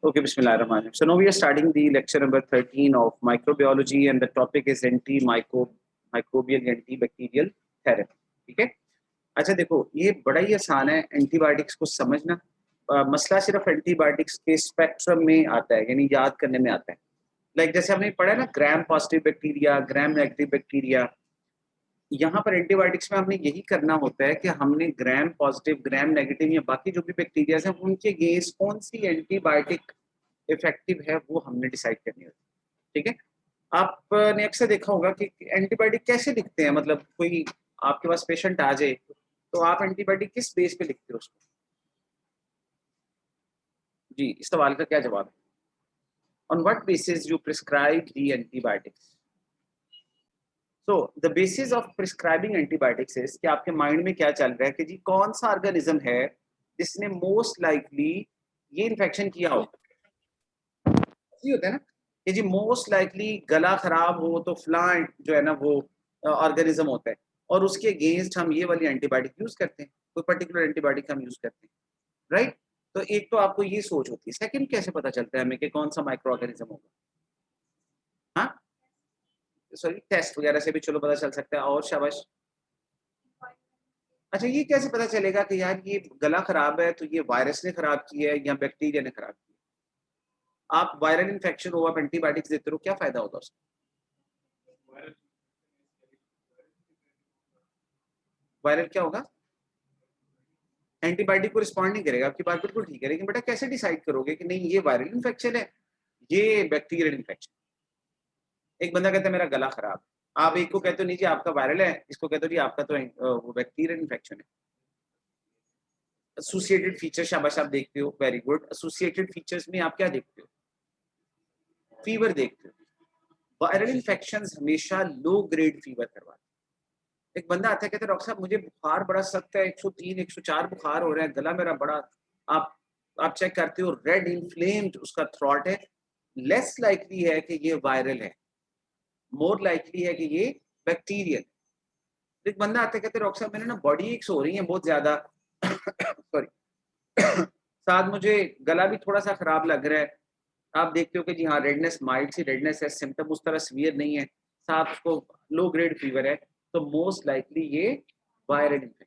Okay, Bismillahirrahmanirrahim. So now we are starting the lecture number 13 of microbiology, and the topic is microbial antibacterial therapy. ठीक है? अच्छा देखो, ये बड़ा ही आसान है एंटीबायोटिक्स को समझना। मसला सिर्फ एंटीबायोटिक्स के स्पेक्ट्रम में आता है, यानी याद करने में आता है। लाइक जैसे हमने पढ़ा है ना, gram positive bacteria, gram negative bacteria. यहाँ पर एंटीबायोटिक्स में हमने यही करना होता है कि हमने ग्राम पॉजिटिव, ग्राम नेगेटिव या बाकी जो भी बैक्टीरिया हैं उनके अगेंस्ट कौन सी एंटीबायोटिक इफेक्टिव है वो हमने डिसाइड करनी होती है। ठीक है? आपने अक्सर देखा होगा कि एंटीबायोटिक कैसे लिखते हैं, मतलब कोई आपके पास पेशेंट आ जाए तो आप एंटीबायोटिक किस बेस पे लिखते हो उसको? जी, इस सवाल का क्या जवाब है? On what basis you prescribe the antibiotics? So the basis of prescribing antibiotics is कि आपके माइंड में क्या चल रहा है कि जी कौन सा ऑर्गेनिज्म है जिसने मोस्ट लाइकली ये इन्फेक्शन किया हो। ये होता है ना कि जी मोस्ट लाइकली गला खराब हो तो फ्लां जो है ना वो ऑर्गेनिज्म होता है, और उसके अगेंस्ट हम ये वाली एंटीबायोटिक यूज करते हैं, कोई पर्टिकुलर एंटीबायोटिक हम यूज करते हैं, राइट? तो एक तो आपको ये सोच होती है। सेकंड, कैसे पता चलता है हमें कि कौन सा माइक्रो ऑर्गेनिज्म होगा? हाँ, सॉरी, टेस्ट वगैरह से भी चलो पता चल सकता है। और शाबाश। अच्छा, ये कैसे पता चलेगा कि यार ये गला खराब है तो ये वायरस ने खराब किया है या बैक्टीरिया ने खराब किया? आप वायरल इन्फेक्शन हो, आप एंटीबायोटिक्स देते हो, क्या फायदा होगा उसका? वायरल क्या होगा? एंटीबायोटिक को रिस्पॉन्ड नहीं करेगा। आपकी बात बिल्कुल ठीक है, लेकिन बेटा कैसे डिसाइड करोगे कि नहीं ये वायरल इन्फेक्शन है, ये बैक्टीरियल इन्फेक्शन? एक बंदा कहता है मेरा गला खराब, आप एक को कहते हो नहीं जी आपका वायरल है, इसको कहते हो जी आपका तो वो बैक्टीरियल इन्फेक्शन है। एसोसिएटेड फीचर, शाबाश, आप देखते हो, वेरी गुड। एसोसिएटेड फीचर्स में आप क्या देखते हो? फीवर देखते हो। वायरल इन्फेक्शन हमेशा लो ग्रेड फीवर करवाते हैं। एक बंदा आता है कहता है डॉक्टर साहब मुझे बुखार बड़ा सख्त है, 103 104 बुखार हो रहा है, गला मेरा बड़ा, आप आप चेक करते हो रेड इन्फ्लेम्ड उसका थ्रॉट है, लेस लाइकली है कि ये वायरल है, मोर लाइकली है कि ये बैक्टीरियल। एक बंदा आता है कहते हैं डॉक्टर साहब मैंने ना बॉडी एक्स हो रही है बहुत ज्यादा सॉरी साथ मुझे गला भी थोड़ा सा खराब लग रहा है। आप देखते हो कि जी हाँ रेडनेस, माइल्ड सी रेडनेस है, सिम्टम उस तरह सीवियर नहीं है, साथ उसको लो ग्रेड फीवर है, तो मोस्ट लाइकली ये वायरल इन्फेक्शन।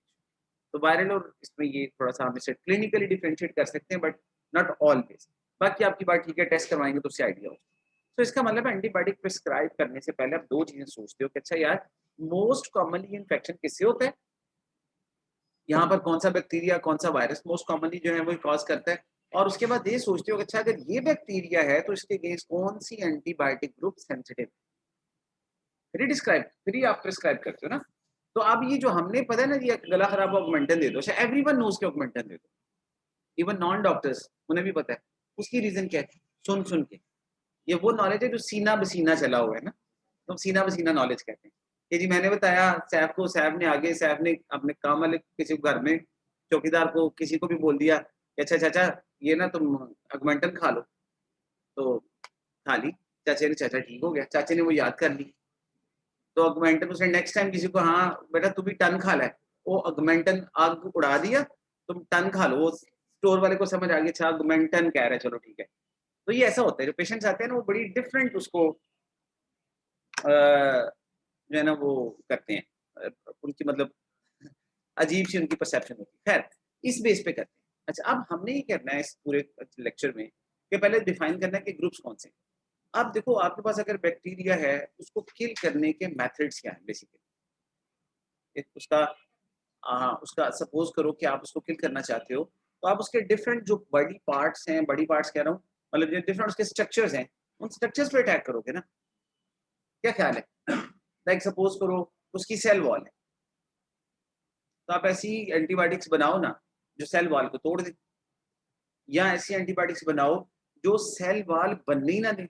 तो वायरल और इसमें ये थोड़ा सा हम इसे क्लिनिकली डिफरेंशिएट कर सकते हैं, बट नॉट ऑलवेज। बाकी आपकी बात ठीक है, टेस्ट करवाएंगे तो उससे आइडिया हो। तो इसका मतलब एंटीबायोटिक प्रिस्क्राइब करने से पहले आप दो चीजें सोचते हो कि अच्छा यार मोस्ट कॉमनली इन्फेक्शन किससे होता है, यहाँ पर कौन सा बैक्टीरिया कौन सा वायरस मोस्ट कॉमनली जो है वो कॉज करता है, और उसके बाद ये सोचते हो कि अच्छा अगर ये बैक्टीरिया है तो इसके अगेंस्ट कौन सी एंटीबायोटिक ग्रुप सेंसिटिव, फिर डिस्क्राइब, फिर ही आप प्रिस्क्राइब करते हो ना। तो अब ये जो हमने पता है ना ये गला खराब हो ऑगमेंटन दे दो, अच्छा एवरीवन नोज के ऑगमेंटन दे दो, इवन नॉन डॉक्टर्स उन्हें भी पता है। उसकी रीजन क्या है? सुन सुन के, ये वो नॉलेज है जो सीना बसीना चला हुआ है ना, तो सीना बसीना नॉलेज कहते हैं। कि जी मैंने बताया सैफ को, सैफ ने आगे, सैफ ने अपने काम वाले किसी को घर में चौकीदार को किसी को भी बोल दिया कि अच्छा चाचा ये ना तुम अगमेंटन खा लो, तो खा ली। चाचे ने, चाचा ठीक हो गया, चाचे ने वो याद कर ली, तो अगमेंटन उसने नेक्स्ट टाइम किसी को, हाँ बेटा तू भी टन खा ले, वो अगमेंटन आग उड़ा दिया, तुम टन खा लो, वो स्टोर वाले को समझ आ गया अच्छा अगमेंटन कह रहा है, चलो ठीक है। तो ये ऐसा होता है, जो पेशेंट्स आते हैं ना वो बड़ी डिफरेंट उसको जो है ना वो करते हैं, उनकी मतलब अजीब सी उनकी परसेप्शन होती है। खैर इस बेस पे करते हैं। अच्छा अब हमने ये करना है इस पूरे लेक्चर में कि पहले डिफाइन करना है कि ग्रुप्स कौन से हैं। अब देखो आपके पास अगर बैक्टीरिया है उसको किल करने के मेथड्स क्या हैं बेसिकली। उसका उसका सपोज करो कि आप उसको किल करना चाहते हो, तो आप उसके डिफरेंट जो बॉडी पार्ट्स हैं, बॉडी पार्ट्स कह रहा हूँ, मतलब जो डिफरेंट उसके स्ट्रक्चर्स हैं, उन स्ट्रक्चर्स पे अटैक करोगे ना। क्या ख्याल है? लाइक सपोज करो उसकी सेल वॉल है, तो आप ऐसी एंटीबायोटिक्स बनाओ ना जो सेल वॉल को तोड़ दे, या ऐसी एंटीबायोटिक्स बनाओ जो सेल वॉल बनने ही ना दे।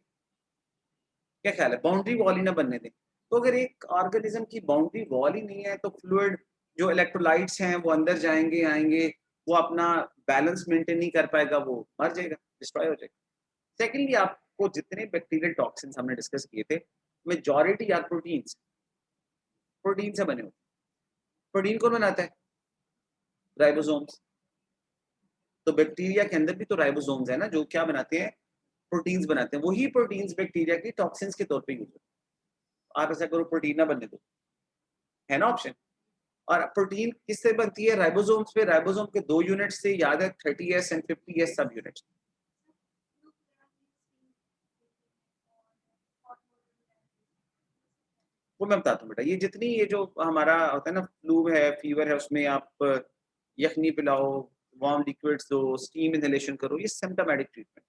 क्या ख्याल है? बाउंड्री वॉल ही ना बनने दे। तो अगर एक ऑर्गेनिज्म की बाउंड्री वॉल ही नहीं है तो फ्लूइड जो इलेक्ट्रोलाइट्स हैं वो अंदर जाएंगे आएंगे, वो अपना बैलेंस मेंटेन नहीं कर पाएगा, वो मर जाएगा, डिस्ट्रॉय हो जाएगा। सेकेंडली आपको जितने बैक्टीरियल टॉक्सिन्स हमने डिस्कस किए थे, मेजॉरिटी यार प्रोटीन्स, प्रोटीन से बने होते हैं। प्रोटीन कौन बनाता है? राइबोसोम्स। तो बैक्टीरिया के अंदर भी तो राइबोसोम्स है ना, जो क्या बनाते हैं, प्रोटीन्स बनाते हैं। वही प्रोटीन्स बैक्टीरिया की टॉक्सिन्स के तौर पे यूज होते हैं। आप ऐसा करो प्रोटीन ना बनने दो, है ना ऑप्शन। और प्रोटीन किससे बनती है, राइबोसोम्स पे। राइबोसोम के 2 यूनिट्स से याद है, 30s एंड 50s सब यूनिट्स। वो मैं बताता हूँ बेटा, ये जितनी ये जो हमारा होता है ना, फ्लू है, फीवर है, उसमें आप यखनी पिलाओ, वार्म लिक्विड्स दो, स्टीम इनहेलेशन करो, ये सिम्प्टोमेटिक ट्रीटमेंट,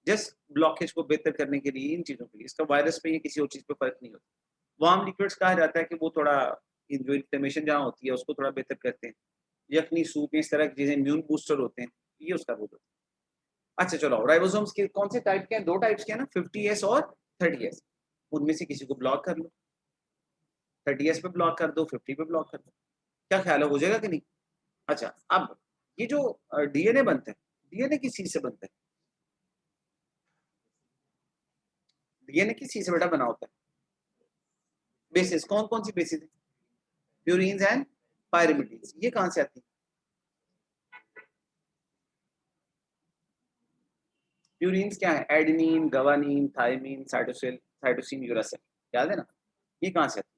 जस्ट ब्लॉकेज को बेहतर करने के लिए, इन चीज़ों के लिए। इसका वायरस पे या किसी और चीज़ पे फ़र्क नहीं होता। वार्म लिक्विड्स कहा जाता है कि वो थोड़ा जो इन्फ्लेमेशन जहाँ होती है उसको थोड़ा बेहतर करते हैं। यखनी, सूप, इस तरह की चीज़ें इम्यून बूस्टर होते हैं, ये उसका रोल होता है। अच्छा चलो, राइबोसोम्स के कौन से टाइप के हैं, 2 टाइप्स के हैं ना, 50s और 30s। उनमें से किसी को ब्लॉक कर लो, 30s पे ब्लॉक कर दो, 50 पे ब्लॉक कर दो। क्या ख्याल है, हो जाएगा कि नहीं? अच्छा, अब ये जो डीएनए बनता है, डीएनए किस चीज़ से बनता है? डीएनए किस चीज़ से बेटा बना होता है? बेसिस, कौन-कौन सी बेसिस है? Purines and pyrimidines. ये कहाँ से आती है? प्यूरीन्स क्या है? Adenine, guanine, thymine, cytosine, uracil. याद है ना? ये कहाँ से आती है?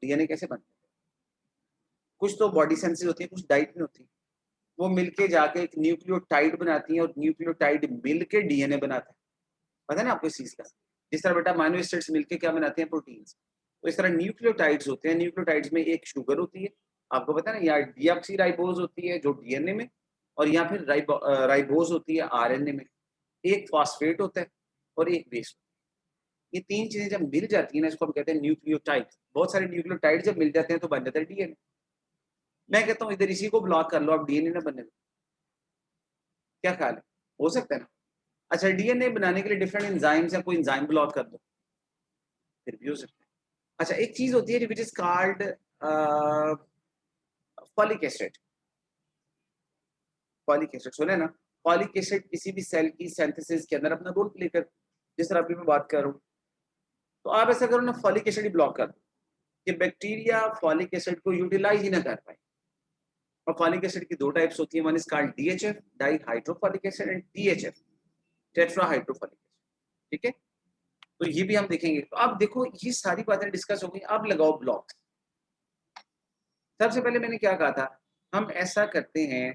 डीएनए कैसे बनता है? कुछ तो बॉडी सेंसेस होती है, कुछ डाइट में होती है। वो मिलके जाके एक न्यूक्लियोटाइड बनाती हैं और न्यूक्लियोटाइड मिलके डीएनए बनाता है। पता है ना आपको इस चीज़ का? जिस तरह बेटा अमीनो एसिड्स मिलके क्या बनाते हैं, प्रोटीन्स। तो इस तरह न्यूक्लियोटाइड्स होते हैं, न्यूक्लियोटाइड्स में एक शुगर होती है, आपको पता है ना, या डीऑक्सीराइबोज होती है जो डीएनए में, और या फिर राइबोज होती है आरएनए में। एक फॉस्फेट होता है और एक बेस। ये 3 चीज़ें जब मिल जाती हैं ना, इसको हम कहते हैं न्यूक्लियोटाइड। बहुत सारे न्यूक्लियोटाइड जब मिल जाते हैं तो बन जाता है डीएनए। मैं कहता हूँ इधर इसी को ब्लॉक कर लो, आप डीएनए ना बनने दो। क्या ख्याल है? हो सकता है ना? अच्छा, डीएनए बनाने के लिए डिफरेंट एंजाइम्स हैं, कोई एंजाइम ब्लॉक कर दो, फिर भी हो सकता है। अच्छा, एक चीज़ होती है which is called folic acid. Folic acid सुना है ना? फॉलिक एसिड किसी भी सेल की सिंथेसिस के अंदर अपना रोल प्ले करता है। जिस तरह अभी मैं बात कर रहा हूँ, तो आप ऐसा करो ना, फॉलिक एसिड ही ब्लॉक कर दो कि बैक्टीरिया फॉलिक एसिड को यूटिलाइज ही ना कर पाए। और फॉलिक एसिड की 2 टाइप्स होती हैं, one is called DHF, dihydrofolic acid, and THF, tetrahydrofolic acid. ठीक है? तो ये भी हम देखेंगे। तो अब देखो, ये सारी बातें डिस्कस हो गई, अब लगाओ ब्लॉक। सबसे पहले मैंने क्या कहा था, हम ऐसा करते हैं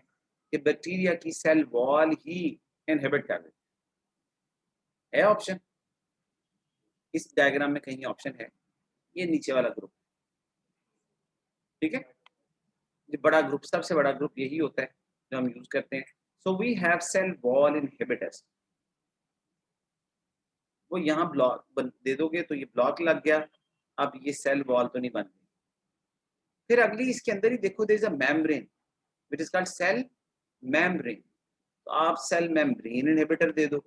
कि बैक्टीरिया की सेल वॉल ही इनहिबिट कर देते हैं। है ऑप्शन, इस डायग्राम में कहीं ऑप्शन है, ये नीचे वाला ग्रुप। ठीक है? ये बड़ा ग्रुप, सबसे बड़ा ग्रुप यही होता है जो हम यूज करते हैं। So we have cell wall inhibitors. वो यहाँ ब्लॉक दे दोगे तो ये ब्लॉक लग गया। अब ये सेल वॉल तो नहीं बन गई। फिर अगली इसके अंदर ही देखो, there is a membrane which is called cell membrane. तो आप सेल मेम्ब्रेन इनहिबिटर दे दो।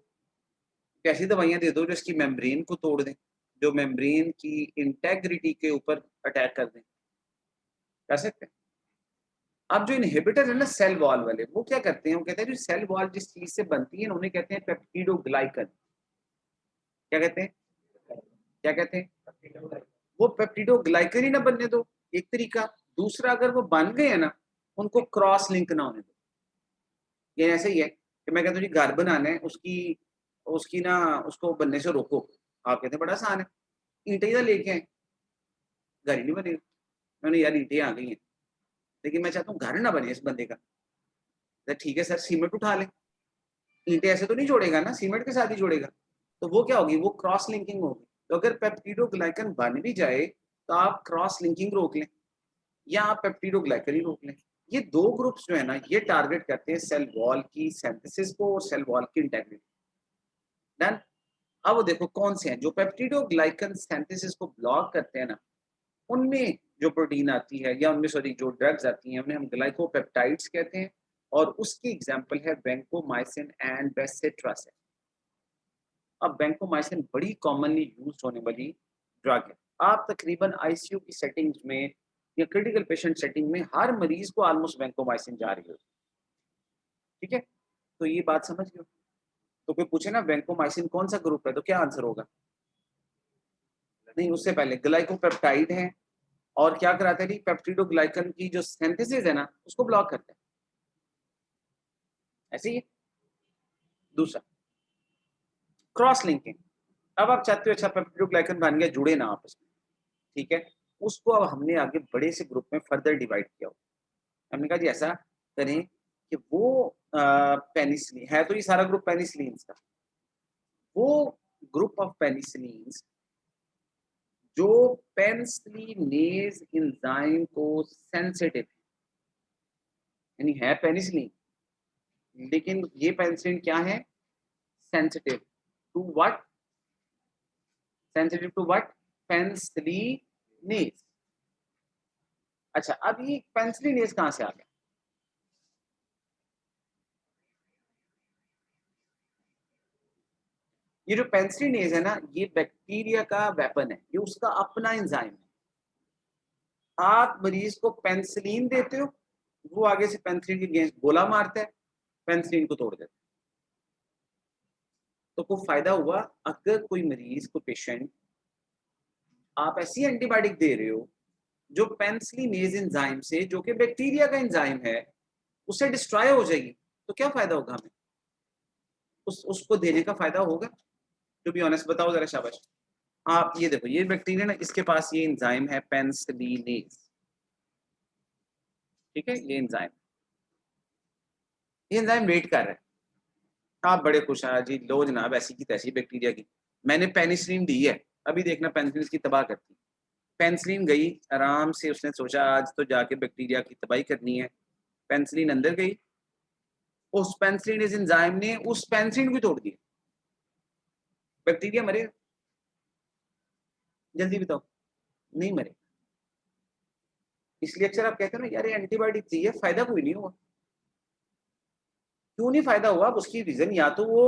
कैसी दवाइयाँ दे दो जो इसकी मेम्ब्रेन को तोड़ दें, जो मेम्ब्रेन की इंटेग्रिटी के ऊपर अटैक कर दें। कर सकते हैं। अब जो इनहिबिटर है ना सेल वॉल वाले, वो क्या करते हैं, वो कहते हैं जो सेल वॉल जिस चीज से बनती है ना, उन्हें कहते हैं पेप्टिडोग्लाइकन। क्या कहते हैं? क्या कहते हैं? वो पेप्टिडोग्लाइकन ही ना बनने दो, एक तरीका। दूसरा, अगर वो बन गए हैं ना, उनको क्रॉस लिंक ना होने दो। ये ऐसे ही है कि मैं कहता हूँ जी घर बनाना है, उसकी उसकी ना उसको बनने से रोको। आप कहते हैं बड़ा आसान है, ईंटें ही ना लेके आए, घर ही नहीं बनेगा। मैंने यार ईंटें आ गई हैं, लेकिन मैं चाहता हूँ घर ना बने इस बंदे का। तो ठीक है सर, सीमेंट उठा ले। ईंटें ऐसे तो नहीं जोड़ेगा ना, सीमेंट के साथ ही जोड़ेगा। तो वो क्या होगी, वो क्रॉस लिंकिंग होगी। तो अगर पेप्टिडोग्लाइकन बन भी जाए तो आप क्रॉस लिंकिंग रोक लें, या आप पेप्टिडोग्लाइकन ही रोक लें। ये 2 ग्रुप्स जो है ना, ये टारगेट करते हैं सेल वॉल की सिंथेसिस को और सेल वॉल की इंटेग्रिटी। डन। अब वो देखो कौन से हैं जो पेप्टिडोग्लाइकन सिंथेसिस को ब्लॉक करते हैं ना, उनमें जो प्रोटीन आती है, या उनमें सॉरी जो ड्रग्स आती हैं, उन्हें हम ग्लाइकोपेप्टाइड्स कहते हैं। और उसकी एग्जांपल है वैंकोमाइसिन एंड बेसेट्रासेट। अब वैंकोमाइसिन बड़ी कॉमनली यूज होने वाली ड्रग है। आप तकरीबन आईसीयू की सेटिंग्स में या क्रिटिकल पेशेंट सेटिंग में हर मरीज को ऑलमोस्ट वैंकोमाइसिन जा रही होती है। ठीक है? तो ये बात समझ गए। तो कोई पूछे ना वैंकोमाइसिन कौन सा ग्रुप है, तो क्या आंसर होगा? नहीं, उससे पहले ग्लाइकोपेप्टाइड है, और क्या कराते हैं, पेप्टिडोग्लाइकन की जो सिंथेसिस है ना उसको ब्लॉक करते हैं। ऐसे ही दूसरा क्रॉस लिंकिंग। अब आप चाहते हो अच्छा पेप्टिडोग्लाइकन बन गया, जुड़े ना आपस में, ठीक है, उसको अब हमने आगे बड़े से ग्रुप में फर्दर डिवाइड किया हो। हमने कहा जी ऐसा करें कि वो पेनिसिलिन है, तो ये सारा ग्रुप पेनिसिलिन का, वो ग्रुप ऑफ पेनिसिलिन जो पेनिसिलिनेज एंजाइम को सेंसिटिव, यानी है पेनिसिलिन, लेकिन ये पेनिसिलिन क्या है, sensitive to what, sensitive to what, penicillinase. अच्छा, अब ये पेनिसिलिनेज कहां से आ गया, ये जो पेनिसिलिनेज है ना, ये बैक्टीरिया का वेपन है, ये उसका अपना एंजाइम है। आप मरीज को पेनिसिलिन देते हो, वो आगे से पेनिसिलिन के अगेंस्ट गोला मारता है, पेनिसिलिन को तोड़ देता है। तो कोई फायदा हुआ अगर कोई मरीज को पेशेंट आप ऐसी एंटीबायोटिक दे रहे हो जो पेनिसिलिनेज एंजाइम से, जो कि बैक्टीरिया का एंजाइम है, उससे डिस्ट्रॉय हो जाएगी, तो क्या फायदा होगा हमें, उसको देने का फायदा होगा? टू बी ऑनेस्ट बताओ जरा, शाबाश। आप ये देखो, ये बैक्टीरिया ना, इसके पास ये एंजाइम है पेनिसिलिनेज, ठीक है, ये एंजाइम वेट कर रहा है, आप बड़े खुश हैं जी, लो जनाब ऐसी की तैसी बैक्टीरिया की, मैंने पेनिसिलिन दी है, अभी देखना पेनिसिलिन इसकी तबाह करती। पेनिसिलिन गई आराम से, उसने सोचा आज तो जाके बैक्टीरिया की तबाही करनी है, पेनिसिलिन अंदर गई, उस पेनिसिलिन इस एंजाइम ने उस पेनिसिलिन को तोड़ दिया, बैक्टीरिया मरे? जल्दी बताओ, नहीं मरे। इसलिए अक्सर आप कहते हो ना यार ये एंटीबायोटिक थी, फायदा कोई नहीं हुआ। क्यों नहीं फायदा हुआ, उसकी रीजन या तो वो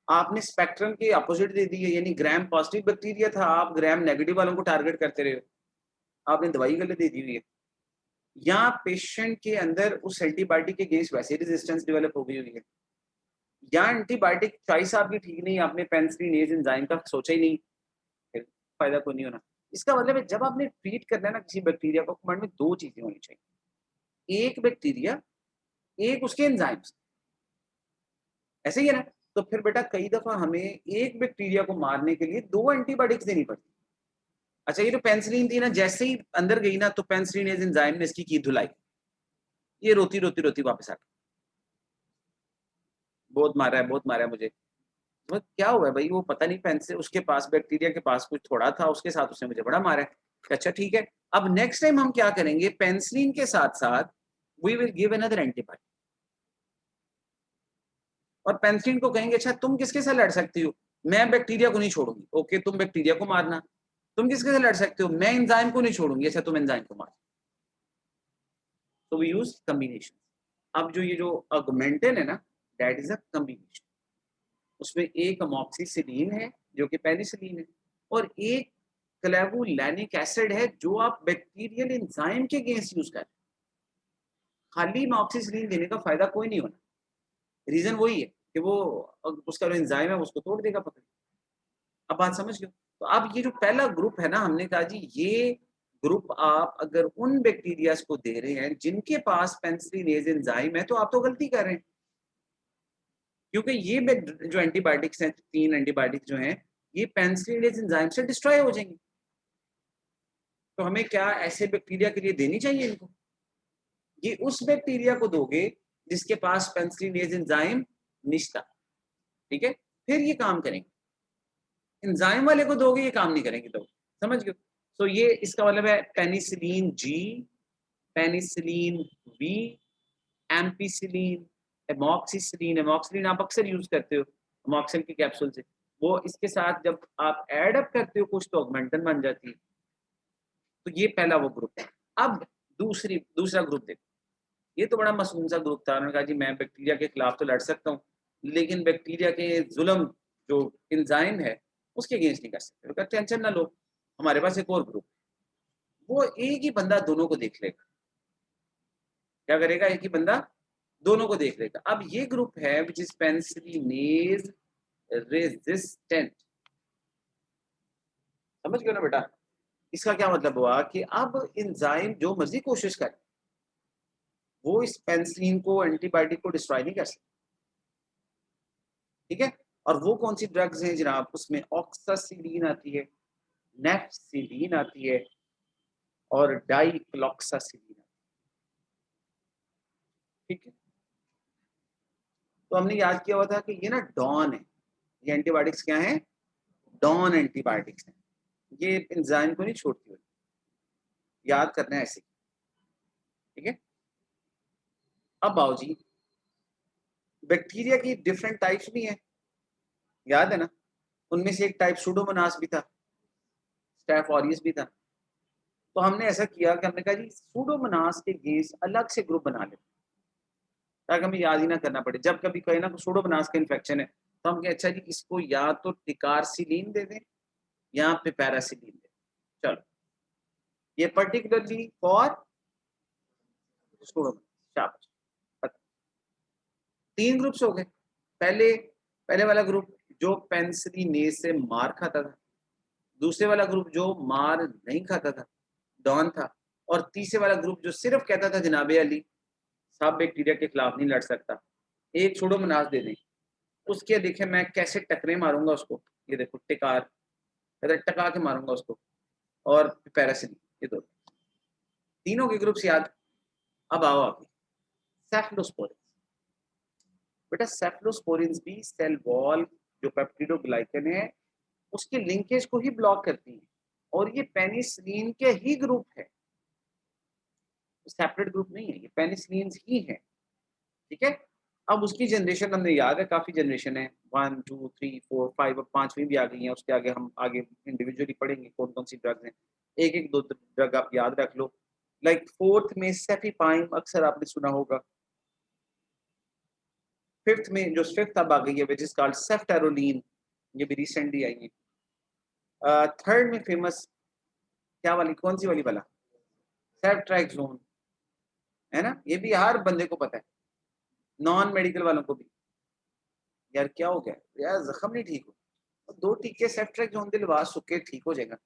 आपने स्पेक्ट्रम के अपोजिट दे दी है, यानी ग्राम पॉजिटिव बैक्टीरिया था, आप ग्राम नेगेटिव वालों को टारगेट करते रहे हो, आपने दवाई गलत दे दी हुई है, या पेशेंट के अंदर उस एंटीबायोटिक के अगेंस्ट वैसे रेजिस्टेंस डेवलप हो गई हुई है, या एंटीबायोटिक चॉइस आपकी ठीक नहीं, आपने पेनिसिलिनेज एंजाइम का सोचा ही नहीं, फिर फायदा कोई नहीं होना। इसका मतलब है जब आपने ट्रीट करना है ना किसी बैक्टीरिया को, कमांड में दो चीजें होनी चाहिए, एक बैक्टीरिया, एक उसके एंजाइम्स, ऐसे ही है ना। तो फिर बेटा कई दफा हमें एक बैक्टीरिया को मारने के लिए दो एंटीबायोटिक्स देनी पड़ती। अच्छा, ये जो पेनिसिलिन थी ना, जैसे ही अंदर गई ना, तो पेनिसिलिनेज एंजाइम ने इसकी धुलाई, ये रोती रोती रोती वापस आ गई, बहुत मारा है मुझे। तो क्या हुआ है भाई, वो पता नहीं पेंसिल उसके पास, बैक्टीरिया के पास कुछ थोड़ा था, उसके साथ उसने मुझे बड़ा मारा है। अच्छा ठीक है, अब नेक्स्ट टाइम हम क्या करेंगे, पेनिसिलिन के साथ साथ we will give another antibiotic, और पेनिसिलिन को कहेंगे अच्छा तुम किसके साथ लड़ सकती हो, मैं बैक्टीरिया को नहीं छोड़ूंगी, ओके तुम बैक्टीरिया को मारना, तुम किसके साथ लड़ सकते हो, मैं एंजाइम को नहीं छोड़ूंगी, अच्छा तुम एंजाइम को मार। तो वी यूज कम्बिनेशन। अब जो ये जो ऑगमेंटिन है ना, दैट इज अ कम्बिनेशन, उसमें एक अमोक्सिसिलिन है जो कि पेनिसिलिन है, और एक क्लेवुलैनिक एसिड है जो आप बैक्टीरियल एंजाइम के अगेंस्ट यूज कर रहे हैं। खाली अमोक्सिसिलिन देने का फायदा कोई नहीं होना, रीजन वही है कि वो उसका जो एंजाइम है उसको तोड़ देगा पकड़। अब बात समझ गए? तो अब ये जो पहला ग्रुप है ना, हमने कहा जी ये ग्रुप आप अगर उन बैक्टीरियाज को दे रहे हैं जिनके पास पेनिसिलिनेज एंजाइम है, तो आप तो गलती कर रहे हैं, क्योंकि ये जो एंटीबायोटिक्स हैं, तीन एंटीबायोटिक्स जो हैं, ये पेनिसिलिनेज एंजाइम से डिस्ट्रॉय हो जाएंगे। तो हमें क्या ऐसे बैक्टीरिया के लिए देनी चाहिए इनको? ये उस बैक्टीरिया को दोगे जिसके पास पेनिसिलिनेज एंजाइम निश्ता, ठीक है, फिर ये काम करेंगे। एंजाइम वाले को दोगे ये काम नहीं करेंगे लोग, समझ गए? तो ये इसका मतलब है penicillin G, penicillin V, ampicillin, amoxicillin, एमॉक्सिलिन आप अक्सर यूज करते हो एमॉक्सिल के कैप्सूल से, वो इसके साथ जब आप एड अप करते हो कुछ तो ऑगमेंटन बन जाती है। तो ये पहला वो ग्रुप है। अब दूसरा ग्रुप देखो, ये तो बड़ा मासूम सा ग्रुप था, उन्होंने कहा जी मैं बैक्टीरिया के खिलाफ तो लड़ सकता हूँ, लेकिन बैक्टीरिया के जुल्म जो एंजाइम है उसके अगेंस्ट नहीं कर सकते। तो टेंशन ना लो, हमारे पास एक और ग्रुप, वो एक ही बंदा दोनों को देख लेगा। क्या करेगा, एक ही बंदा दोनों को देख लेगा। अब ये ग्रुप है विच इज पेनिसिलिनेज रेजिस्टेंट, समझ गए ना बेटा? इसका क्या मतलब हुआ कि अब एंजाइम जो मर्जी कोशिश करे वो इस पेनिसिलिन को, एंटीबायोटिक को डिस्ट्रॉय नहीं कर सकता। ठीक है, और वो कौन सी ड्रग्स हैं जनाब, उसमें ऑक्सासिलीन आती है, नेफ्सिलीन आती है और डाइक्लोक्सासिलीन। ठीक है, तो हमने याद किया हुआ था कि ये ना डॉन है, ये एंटीबायोटिक्स क्या है, डॉन एंटीबायोटिक्स हैं, ये एंजाइम को नहीं छोड़ती हुई, याद करना है ऐसे। ठीक है, अब आओ जी, बैक्टीरिया की डिफरेंट टाइप्स भी हैं, याद है ना, उनमें से एक टाइप सूडोमोनास भी था, स्टैफ ऑरियस भी था। तो हमने ऐसा किया कि हमने कहा जी सूडोमोनास के गेस अलग से ग्रुप बना लेते, ताकि हमें याद ही ना करना पड़े। जब कभी कहीं ना सूडोमोनास का इन्फेक्शन है तो हम कहें अच्छा जी इसको या तो टिकारसिलीन दे दें या पिपेरासिलीन दे दें। चलो, ये पर्टिकुलरली फॉर सूडोमोनास, शाबाश। 3 ग्रुप्स हो गए। पहले पहले वाला ग्रुप जो पेनिसिलिन से मार खाता था, दूसरे वाला ग्रुप जो मार नहीं खाता था, डॉन था, और तीसरे वाला ग्रुप जो सिर्फ कहता था जनाबे अली सब बैक्टीरिया के खिलाफ नहीं लड़ सकता, एक सूडोमोनास दे दें। उसके देखें मैं कैसे टकरे मारूंगा उसको, ये देखो टिकार, कहता टका के मारूंगा उसको, और पैरासिन, ये दो तीनों के ग्रुप्स याद। अब आओ आगे, सेफलोस्पोरिन। बेटा सेफलोस्पोरिन भी सेल वॉल जो पेप्टिडोग्लाइकन है उसके लिंकेज को ही ब्लॉक करती है, और ये पेनिसिलिन के ही ग्रुप है, सेपरेट ग्रुप नहीं है, ये पेनिसिलिन ही है। ठीक है, अब उसकी जनरेशन हमें याद है, काफी जनरेशन है, 1 2 3 4 5, अब 5वीं भी आ गई है। उसके आगे हम आगे इंडिविजुअली पढ़ेंगे कौन कौन सी ड्रग्स हैं, एक एक दो ड्रग आप याद रख लो। लाइक फोर्थ में सेफिपाइम, अक्सर आपने सुना होगा। फिफ्थ में जो फिफ्थ अब आ गई है विच इज कॉल्ड सेफ्टेरोलीन, ये भी रिसेंटली आई है। थर्ड में फेमस क्या वाली, कौन सी वाली वाला, सेफ्ट्रैक्सोन, है ना, ये भी हर बंदे को पता है, नॉन मेडिकल वालों को भी। यार क्या हो गया यार, जख्म नहीं ठीक हो, 2 टीके सेफ्ट्रैक्सोन दिलवा सुके ठीक हो जाएगा,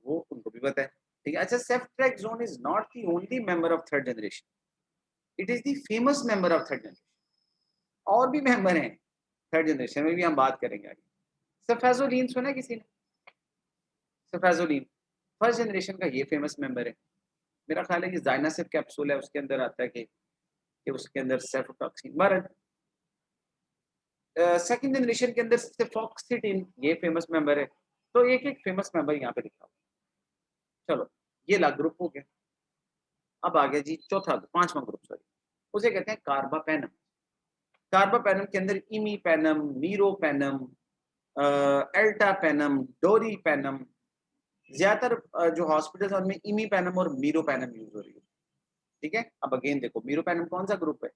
वो उनको भी पता है। ठीक है, अच्छा ceftriaxone is not the only member of third generation, it is the famous member of third generation, और भी मेंबर हैं थर्ड जनरेशन में, भी हम बात करेंगे आगे। सफेजोलिन सुना किसी ने, सफेजोलिन फर्स्ट जनरेशन का ये फेमस मेंबर है। मेरा ख्याल है कि जाइनासिप कैप्सूल है, उसके अंदर आता है कि उसके अंदर सेफोटॉक्सिन, मरद सेकंड जनरेशन के अंदर सेफॉक्सिडिन, ये फेमस मेंबर है। तो एक एक फेमस मेंबर यहाँ पे लिखा हुआ। चलो, ये ला ग्रुप हो गया। अब आ गया जी चौथा, पांचवा ग्रुप, सॉरी, उसे कहते हैं कार्बापेनम। कार्बापेनम के अंदर इमीपेनम, मीरोपेनम, एल्टापेनम, डोरीपेनम, ज्यादातर जो हॉस्पिटल्स हैं उनमें इमीपेनम और मीरोपेनम यूज हो रही है। ठीक है, अब अगेन देखो मीरोपेनम कौन सा ग्रुप है,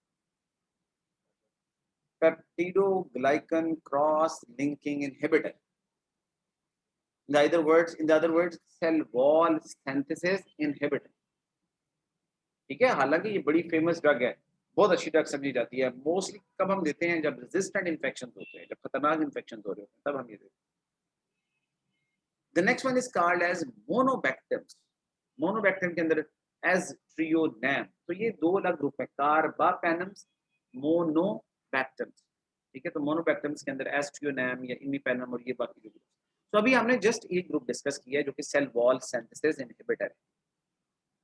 peptidoglycan cross linking inhibitor, in the other words cell wall synthesis inhibitor। ठीक है, हालांकि ये बड़ी फेमस ड्रग है, बहुत अच्छी ड्रग समझी जाती है। मोस्टली कब हम देते हैं, जब रेजिस्टेंट इन्फेक्शन होते हैं, जब खतरनाक इन्फेक्शन हो रहे होते हैं, तब हम ये देते हैं। The next one is called as monobactams. Monobactams के अंदर एज ट्रियोनैम, तो ये दो अलग ग्रुप है, कार्बापेनम्स, मोनोबैक्टर्स। ठीक है, तो मोनोबैक्टर्स के अंदर एज ट्रियोनैम या इमीपेनम और ये बाकी जो ग्रुप। तो अभी हमने जस्ट एक ग्रुप डिस्कस किया है जो कि सेल वॉल सिंथेसिस इनहिबिटर है।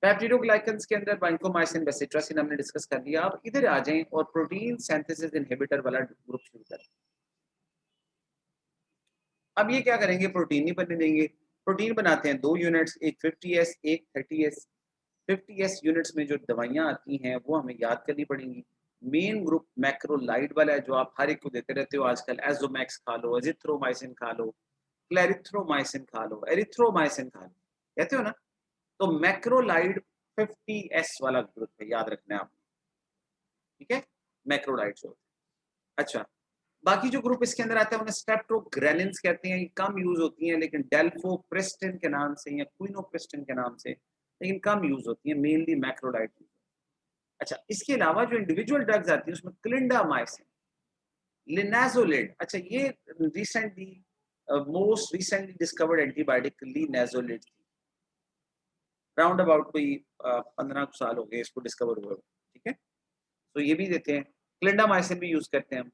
पेप्टिडोग्लाइकन्स के अंदर वाइनकोमाइसिन, बेसिट्रासिन हमने डिस्कस कर लिया। अब इधर आ जाएं और प्रोटीन सिंथेसिस इनहिबिटर वाला ग्रुप शुरू करें। अब ये क्या करेंगे, प्रोटीन नहीं बनने देंगे। प्रोटीन बनाते हैं 2 यूनिट्स, एक 50s एक 30s। 50s यूनिट्स में जो दवाइयां आती हैं वो हमें याद करनी पड़ेंगी। मेन ग्रुप मैक्रोलाइड वाला है जो आप हर एक को देते रहते हो आजकल, एजोमैक्स खा लो, एजिथ्रोमाइसिन खा लो, क्लेरिथ्रोमाइसिन खा लो, एरिथ्रोमाइसिन खा लो, कहते हो ना। तो मैक्रोलाइड 50s वाला ग्रुप है, याद रखना है आपने। ठीक है, मैक्रोलाइड्स होते हैं। अच्छा, बाकी जो ग्रुप इसके अंदर आता है उन्हें स्ट्रेप्टोग्रेलिन्स कहते हैं। ये कम यूज होती हैं, लेकिन डेल्फोप्रिस्टिन के नाम से या क्विनोप्रिस्टिन के नाम से, लेकिन कम यूज होती है, मेनली मैक्रोलाइड। अच्छा, इसके अलावा जो इंडिविजुअल ड्रग्स आती है उसमें क्लिंडामाइसिन, लिनाजोलिड, अच्छा ये recently most recently discovered antibiotic linezolid थी। राउंड अबाउट कोई 15 साल हो गए इसको डिस्कवर हुए, ठीक है। तो ये भी देते हैं, क्लिंडामाइसिन भी यूज करते हैं हम,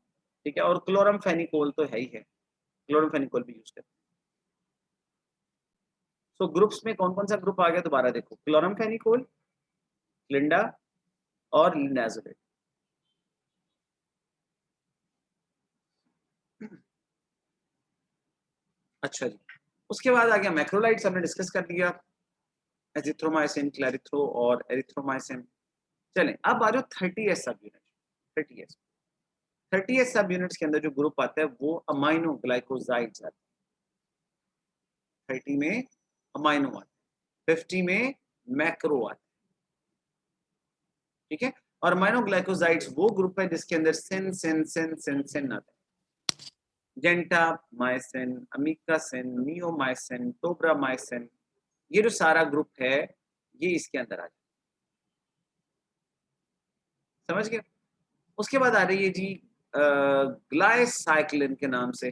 ठीक है, और क्लोरमफेनिकोल तो है ही है, क्लोरमफेनिकोल भी यूज करते हैं। सो ग्रुप्स में कौन कौन सा ग्रुप आ गया दोबारा देखो, क्लोरमफेनिकोल, क्लिंडा और लिनाजोलेट। अच्छा जी, उसके बाद आ गया मैक्रोलाइड्स, हमने डिस्कस कर लिया, एजिथ्रोमाइसिन, क्लैरिथ्रो और एरिथ्रोमाइसिन। चलें अब आ जाओ 30s सब यूनिट। 30s 30s सब यूनिट्स के अंदर जो ग्रुप आता है वो अमाइनो ग्लाइकोसाइड्स आते हैं। 30 में अमाइनो आते हैं, 50 में मैक्रो आते हैं, ठीक है। और अमाइनो ग्लाइकोसाइड्स वो ग्रुप है जिसके अंदर सिन सिन सिन सिन सिन आता है, जेंटामाइसिन, अमीकासिन, नियोमाइसिन, टोब्रामाइसिन, ये जो सारा ग्रुप है ये इसके अंदर आ जाए, समझ गए। उसके बाद आ रही है जी ग्लाइसाइक्लिन के नाम से,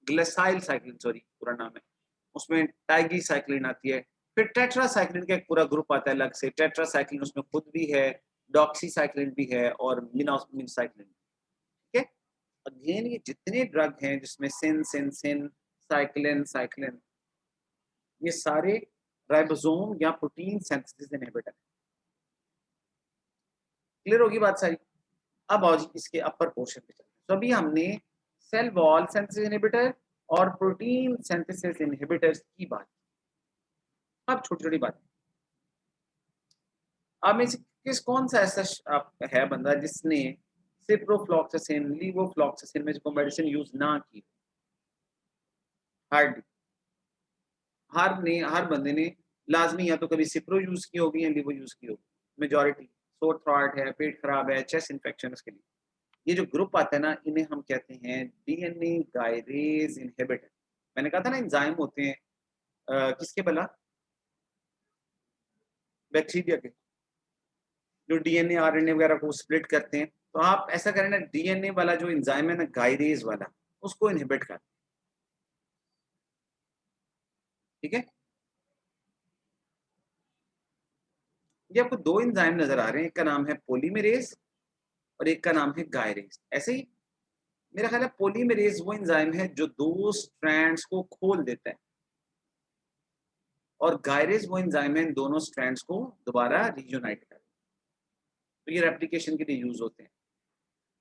ग्लाइसाइल साइक्लिन सॉरी पूरा नाम है, उसमें टाइगी साइक्लिन आती है। फिर टेट्रासाइक्लिन का एक पूरा ग्रुप आता है अलग से, टेट्रासाइक्लिन उसमें खुद भी है, डॉक्सीसाइक्लिन भी है और मिनोसाइक्लिन, ठीक है। अगेन ये जितने ड्रग हैं जिसमें सिन सिन सिन साइक्लिन साइक्लिन, ये सारे राइबोसोम या प्रोटीन सिंथेसिस इनहिबिटर। क्लियर होगी बात सारी। अब आओ जी इसके अपर पोर्शन पे चलते हैं। तो अभी हमने सेल वॉल सिंथेसिस इनहिबिटर और प्रोटीन सिंथेसिस इनहिबिटर्स की बात, अब छोटी छोटी बात, अब में से किस कौन सा ऐसा है बंदा जिसने सिप्रोफ्लॉक्सासिन लीवोफ्लॉक्सासिन में जो मेडिसिन यूज ना की, हार्डली हर बंदे ने लाजमी या तो कभी सिप्रो यूज की होगी या लीवो यूज की होगी, मेजॉरिटी। सोर थ्रॉट है, पेट खराब है, चेस्ट इन्फेक्शन, उसके लिए ये जो ग्रुप आता है ना इन्हें हम कहते हैं डीएनए गायरेज इनहिबिटर। मैंने कहा था ना एंजाइम होते हैं किसके भला, बैक्टीरिया के, जो डीएनए आरएनए वगैरह को स्प्लिट करते हैं। तो आप ऐसा करें ना, डीएनए वाला जो एंजाइम है ना गायरेज वाला, उसको इनहिबिट कर, ठीक है। ये आपको दो एंजाइम नजर आ रहे हैं, एक का नाम है पोलीमरेज और एक का नाम है गायरेज, ऐसे ही। मेरा ख्याल है पोलीमरेज वो एंजाइम है जो दो स्ट्रैंड्स को खोल देता है, और गायरेज वो एंजाइम है इन दोनों स्ट्रैंड्स को दोबारा रीयूनाइट कर, तो ये रेप्लिकेशन के लिए यूज होते हैं।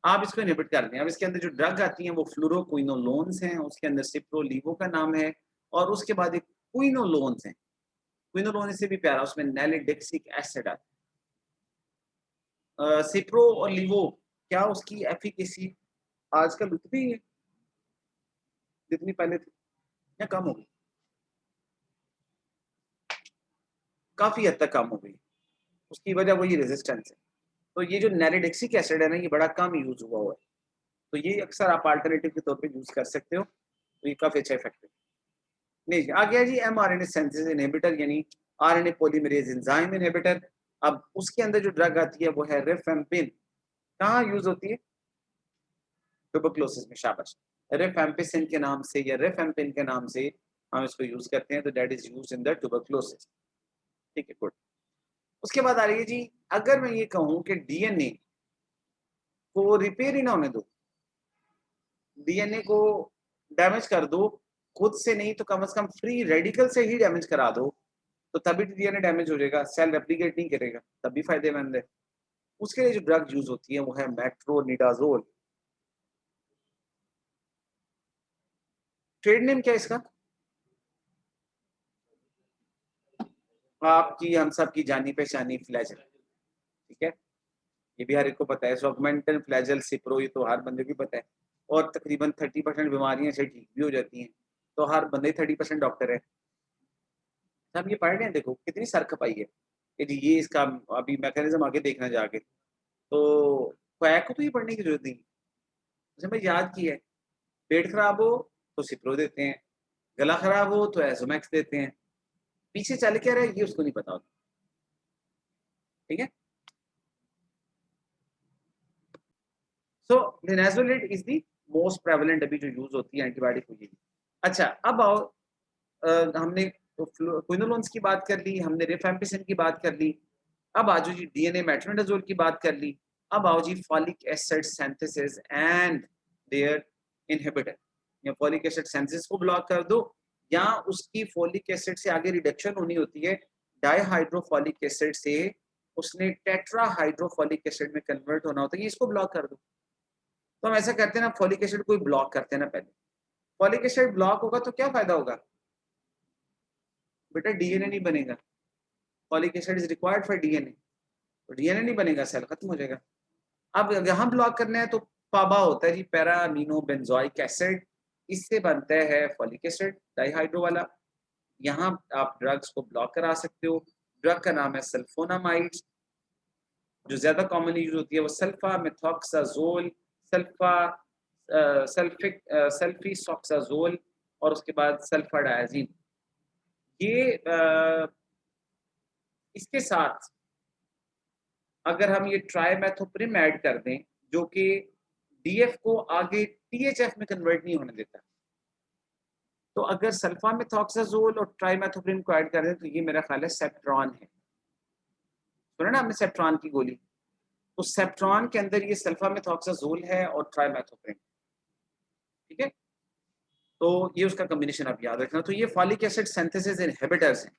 आप इसको इनहिबिट कर दें। अब इसके अंदर जो ड्रग आती हैं वो फ्लोरोक्विनोलोन्स हैं, उसके अंदर सिप्रोलीवो का नाम है, और उसके बाद एक क्विनोलोन्स हैं, क्विनोलोन से भी प्यारा, उसमें नैलिडिक्सिक एसिड आता है। सिप्रो और लीवो क्या उसकी एफिकेसी आजकल उतनी है जितनी पहले थी या कम हो गई? काफी हद तक कम हो गई, उसकी वजह वही रेजिस्टेंस है। तो ये जो नैलिडिक्सिक एसिड है ना ये बड़ा कम यूज हुआ है, तो ये अक्सर आप अल्टरनेटिव के तौर पे यूज कर सकते हो, तो ये काफी अच्छा इफेक्टिव। नहीं आ गया जी एमआरएनए सिंथेसिस इनहिबिटर, यानी आरएनए पॉलीमरेज एंजाइम इनहिबिटर। अब उसके अंदर जो ड्रग आती है वो है रिफेम्पिन। कहाँ यूज होती है? ट्यूबरक्लोसिस में, शाबाश। रिफेम्पिसिन के नाम से या रिफेम्पिन के नाम से हम इसको यूज करते हैं, तो that is use in the tuberculosis, ठीक है, गुड। उसके बाद आ रही है जी, अगर मैं ये कहूँ कि डीएनए को रिपेयर ही ना होने दो, डीएनए को डैमेज कर दो, खुद से नहीं तो कम से कम फ्री रेडिकल से ही डैमेज करा दो, तो तभी डीएनए डैमेज हो जाएगा, सेल रेप्लिकेट नहीं करेगा, तभी फायदेमंद है। उसके लिए जो ड्रग यूज होती है वो है मेट्रोनिडाजोल। ट्रेड नेम क्या है इसका? आपकी हम सब की जानी पहचानी फ्लैजल, ठीक है, ये भी हर एक को पता है। सॉगमेंटल फ्लैजल सिप्रो, ये तो हर बंदे को पता है। और तकरीबन 30% बीमारियां से ठीक भी हो जाती हैं, तो हर बंदे 30% डॉक्टर है। हम ये पढ़ रहे हैं, देखो कितनी सर खपाई है कि जी ये इसका अभी मैकेनिज्म आगे देखना जाके, तो क्वैक को तो ये पढ़ने की जरूरत नहीं, उसे मैं याद की है। पेट खराब हो तो सिप्रो देते हैं, गला खराब हो तो एजोमैक्स देते हैं, पीछे चल क्या रहा है ये उसको नहीं पता होता, ठीक है। सो लिनाजोलेट इज द मोस्ट प्रेवलेंट अभी जो यूज होती है एंटीबायोटिक को, ये। अच्छा अब आओ हमने तो क्विनोलोन्स की बात कर ली हमने, रिफैम्पिसिन की बात कर ली। अब आ जाओ जी डीएनए मेट्रोनिडाजोल की बात कर ली। अब आओ जी folic acid synthesis and their inhibitor. या फॉलिक एसिड सिंथेसिस को ब्लॉक कर दो, या उसकी फॉलिक एसिड से आगे रिडक्शन होनी होती है डाइहाइड्रोफॉलिक एसिड से, उसने टेट्राहाइड्रोफॉलिक एसिड में कन्वर्ट होना होता है, इसको ब्लॉक कर दो। तो हम ऐसा करते हैं ना, फॉलिक एसिड को ब्लॉक करते हैं ना पहले। फॉलिक एसिड ब्लॉक होगा तो क्या फायदा होगा बेटा, डीएनए नहीं बनेगा। Folic acid is required for DNA, तो डीएनए नहीं बनेगा, सेल खत्म हो जाएगा। अब यहाँ ब्लॉक करना है तो पाबा होता है जी, पैरा अमीनो बेंजोइक एसिड, इससे बनता है फॉलिक एसिड डाइहाइड्रो वाला। यहाँ आप ड्रग्स को ब्लॉक करा सकते हो। ड्रग का नाम है सल्फोनामाइड्स। जो ज्यादा कॉमनली यूज होती है वो सल्फा मेथॉक्साजोल, सल्फा सल्फीसॉक्साजोल, और उसके बाद सल्फाडायाजीन। ये इसके साथ अगर हम ये ट्राइमेथोप्रिम ऐड कर दें, जो कि डीएफ को आगे टीएचएफ में कन्वर्ट नहीं होने देता, तो अगर सल्फामेथॉक्साजोल और ट्राइमेथोप्रिम को ऐड कर दें तो ये मेरा ख्याल है सेप्ट्रॉन है। सुना ना आपने सेप्ट्रॉन की गोली? तो सेप्ट्रॉन के अंदर ये सल्फामेथॉक्साजोल है और ट्राइमेथोप्रिम, ठीक है। तो ये उसका कॉम्बिनेशन आप याद रखना। तो ये फॉलिक एसिड सिंथेसिस इनहिबिटर्स हैं।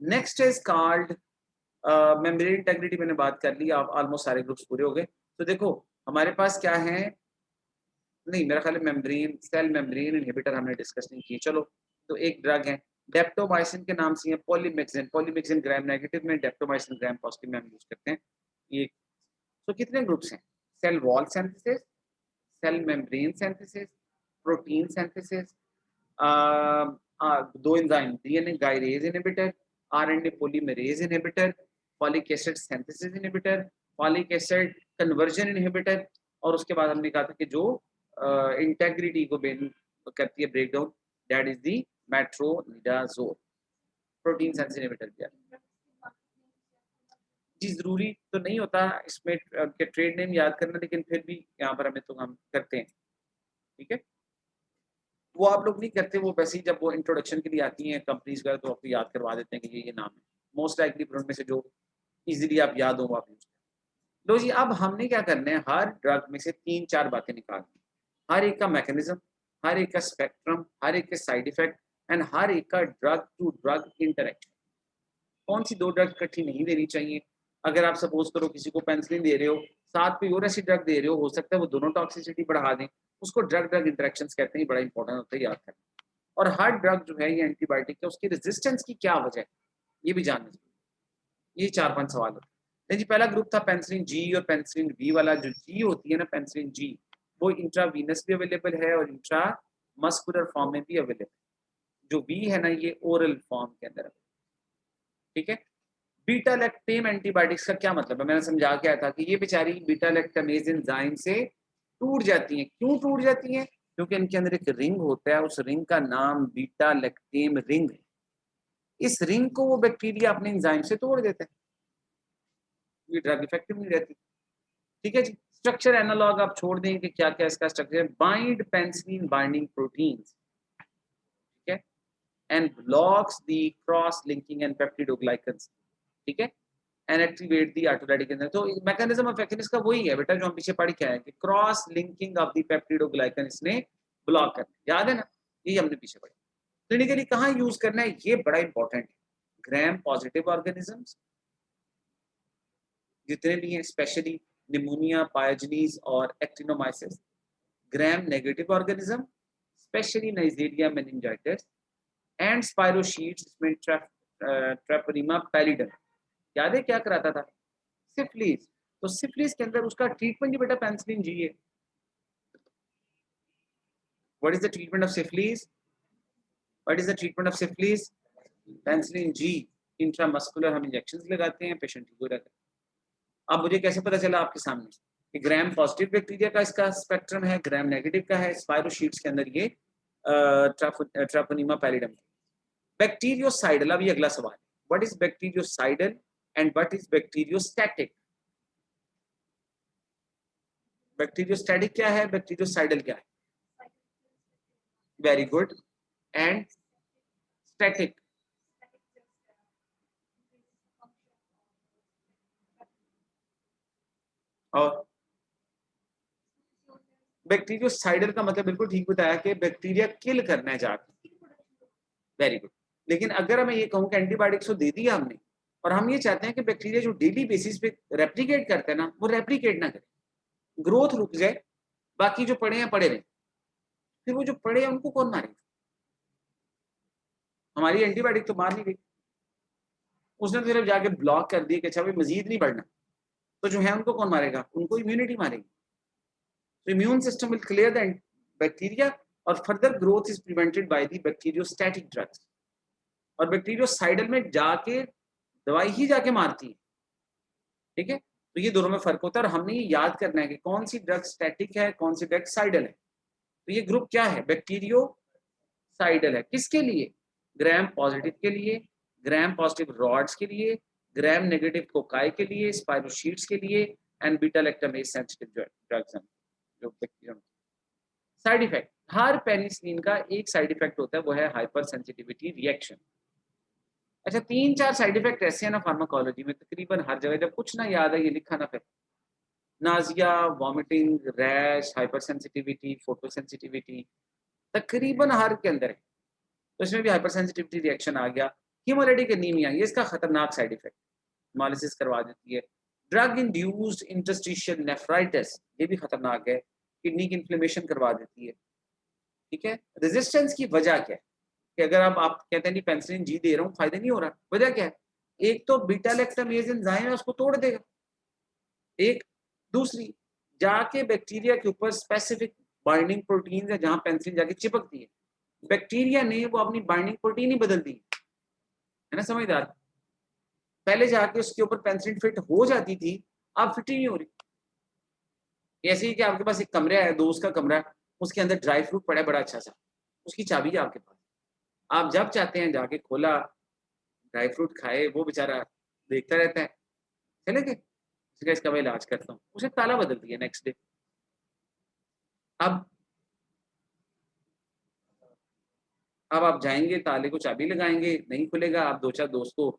Next is called membrane integrity. मैंने बात कर ली, आप ऑलमोस्ट सारे ग्रुप्स पूरे हो गए। तो देखो हमारे पास क्या है, नहीं मेरा ख्याल है मेम्ब्रेन, सेल मेम्ब्रेन इनहिबिटर हमने डिस्कस नहीं किए। चलो, तो एक ड्रग है डेप्टोमाइसिन के नाम से है, पॉलीमेक्सिन। पॉलीमेक्सिन ग्राम नेगेटिव में, डेप्टोमाइसिन ग्राम पॉजिटिव में हम यूज करते हैं ये। तो कितने ग्रुप्स हैं? Cell wall synthesis, cell membrane synthesis, protein synthesis, दो enzyme DNA gyrase inhibitor, RNA polymerase inhibitor, folic acid synthesis inhibitor, folic acid conversion inhibitor, और उसके बाद हमने कहा था कि जो इंटेग्रिटी को करती है breakdown, that is the metronidazole. Protein synthesis inhibitor भी है जी। जरूरी तो नहीं होता इसमें के ट्रेड नेम याद करना, लेकिन फिर भी यहाँ पर हमें तो हम करते हैं, ठीक है। वो आप लोग नहीं करते, वो वैसे ही जब वो इंट्रोडक्शन के लिए आती हैं कंपनीज का तो आपको याद करवा देते हैं कि ये नाम है। मोस्ट लाइकली उनमें से जो इजीली आप याद हो वो आप यूज करें। लो जी, अब हमने क्या करना है, हर ड्रग में से 3-4 बातें निकालनी, हर एक का मैकेनिज्म, हर एक का स्पेक्ट्रम, हर एक के साइड इफेक्ट, एंड हर एक का ड्रग टू ड्रग इंटरेक्शन। कौन सी 2 ड्रग इकट्ठी नहीं देनी चाहिए। अगर आप सपोज करो किसी को पेंसिलिन दे रहे हो, साथ कोई और ऐसी ड्रग दे रहे हो सकता है वो दोनों टॉक्सिसिटी बढ़ा दें, उसको ड्रग ड्रग इंटरेक्शंस कहते हैं। बड़ा इंपॉर्टेंट होता है याद करना। और हर ड्रग जो है ये एंटीबायोटिक है, उसकी रेजिस्टेंस की क्या वजह है ये भी जानना चाहिए। ये 4-5 सवाल होते हैं जी। पहला ग्रुप था पेंसिलिन जी और पेंसिलिन वी वाला। जो जी होती है ना पेंसिलिन जी, वो इंट्रावीनस भी अवेलेबल है और इंट्रा मस्कुलर फॉर्म में भी अवेलेबल है। जो वी है ना ये ओरल फॉर्म के अंदर, ठीक है। बीटा लैक्टेम एंटीबायोटिक्स का क्या मतलब है, मैंने समझा के आया था कि ये बेचारी बीटा लैक्टामेज एंजाइम से टूट जाती हैं। क्यों टूट जाती हैं? क्योंकि इनके अंदर एक रिंग होता है, उस रिंग का नाम बीटा लैक्टेम रिंग है। इस रिंग को वो बैक्टीरिया अपने एंजाइम से तोड़ देते हैं, ये ड्रग इफेक्टिव नहीं रहती, ठीक है जी। स्ट्रक्चर एनालॉग आप छोड़ दें कि क्या क्या इसका स्ट्रक्चर है। बाइंड पेंसिलिन बाइंडिंग प्रोटीन्स, ठीक है, and blocks the cross linking and peptidoglycans, ठीक है, एंड एक्टिवेट दी ऑटोलाइटिक एंजाइम। तो मैकेनिज्म ऑफ एक्शन इसका वही है बेटा जो हम पीछे पढ़ के आए कि cross linking of the peptidoglycan इसने ब्लॉक करना, याद है ना, ये हमने पीछे पढ़ा। क्लिनिकली कहाँ यूज करना है ये बड़ा इंपॉर्टेंट है। ग्राम पॉजिटिव ऑर्गेनिजम्स जितने भी हैं, स्पेशली निमोनिया, पायोजनीज और actinomyces. Gram negative organism specially Neisseria meningitis and spirochaetes, इसमें ट्रेपोनिमा पैलिडम। याद है क्या कराता था? सिफिलिस। तो सिफिलिस के अंदर उसका ट्रीटमेंट ही बेटा पेनिसिलिन जी है। What is the treatment of syphilis? What is the treatment of syphilis? Penicillin G intramuscular हम इंजेक्शंस लगाते हैं, पेशेंट ठीक हो जाता है। अब मुझे कैसे पता चला आपके सामने कि ग्राम पॉजिटिव बैक्टीरिया का इसका स्पेक्ट्रम है, ग्राम नेगेटिव का है, स्पाइरोशीट्स के अंदर ये ट्रैपोनिमा पैलिडम। बैक्टीरियोसाइडल, अब ये अगला सवाल है, what is bacteriocidal and what is bacteriostatic? Bacteriostatic क्या है, बैक्टीरियोसाइडल क्या है? Very good. And static? और बैक्टीरियोसाइडल का मतलब बिल्कुल ठीक बताया कि बैक्टीरिया किल करना है जाके। Very good. लेकिन अगर मैं ये कहूँ कि एंटीबायोटिक्स तो दे दिया हमने और हम ये चाहते हैं कि बैक्टीरिया जो डेली बेसिस पे रेप्लिकेट करते हैं ना, वो रेप्लिकेट ना करे, ग्रोथ रुक जाए, बाकी जो पड़े हैं पड़े रहें, फिर वो जो पड़े हैं उनको कौन मारेगा? हमारी एंटीबायोटिक तो मार नहीं गई, उसने तो सिर्फ जाके ब्लॉक कर दिया कि अच्छा भाई मजीद नहीं बढ़ना, तो जो है उनको कौन मारेगा? उनको इम्यूनिटी मारेगी। तो immune system will clear the bacteria और further growth is prevented by the bacteriostatic drugs. और बैक्टीरियोसाइडल में जाके दवाई ही जाके मारती है, ठीक है? तो ये दोनों में फर्क होता है और हमने ये याद करना है कि कौन सी ड्रग स्टैटिक है, कौन सी ड्रग साइडल है। तो ये ग्रुप क्या है? बैक्टीरियोसाइडल है। किसके लिए? ग्राम पॉजिटिव के लिए, ग्राम पॉजिटिव रॉड्स के लिए, ग्राम नेगेटिव कोकाई के लिए, स्पाइरोशीट्स के लिए and beta lactamase sensitive drugs हैं जो बैक्टीरिया। साइड इफेक्ट, हर पेनिसिलिन का एक साइड इफेक्ट होता है, वो है हाइपर सेंसिटिविटी रिएक्शन। अच्छा, 3-4 साइड इफेक्ट ऐसे हैं ना फार्माकोलॉजी में, तकरीबन हर जगह, जब कुछ ना याद है ये लिखा ना फिर Nazia, vomiting, rash, hyper sensitivity, photo sensitivity, तकरीबन हर के अंदर है। तो इसमें भी हाइपर सेंसिटिविटी रिएक्शन आ गया। हीमोरेटिक एनीमिया, ये इसका खतरनाक साइड इफेक्ट, हेमोलिसिस करवा देती है। ड्रग इंड्यूस्ड इंटरस्टिशियल नेफ्राइटिस, ये भी खतरनाक है, किडनी की इन्फ्लेमेशन करवा देती है, ठीक है? रेजिस्टेंस की वजह क्या है? कि अगर आप कहते हैं नहीं पेनिसिलिन जी दे रहा हूँ, फायदा नहीं हो रहा, वजह क्या है? एक तो बीटा लैक्टामेज एंजाइम है, उसको तोड़ देगा। एक दूसरी, जाके बैक्टीरिया के ऊपर स्पेसिफिक बाइंडिंग प्रोटीन है जहां पेनिसिलिन जाके चिपकती है, बैक्टीरिया ने वो अपनी बाइंडिंग प्रोटीन ही बदल दी, है ना समझदार? पहले जाके उसके ऊपर पेनिसिलिन फिट हो जाती थी, अब फिट ही नहीं हो रही। ऐसे ही कि आपके पास एक कमरा है, दोस्त का कमरा है, उसके अंदर ड्राई फ्रूट पड़ा है बड़ा अच्छा सा, उसकी चाबी है आपके पास, आप जब चाहते हैं जाके खोला, ड्राई फ्रूट खाए, वो बेचारा देखता रहता है, चले गए, इसका मैं इलाज करता हूँ, उसे ताला बदल दिया नेक्स्ट डे। अब अब आप जाएँगे, ताले को चाबी लगाएँगे, नहीं खुलेगा, आप 2-4 दोस्त को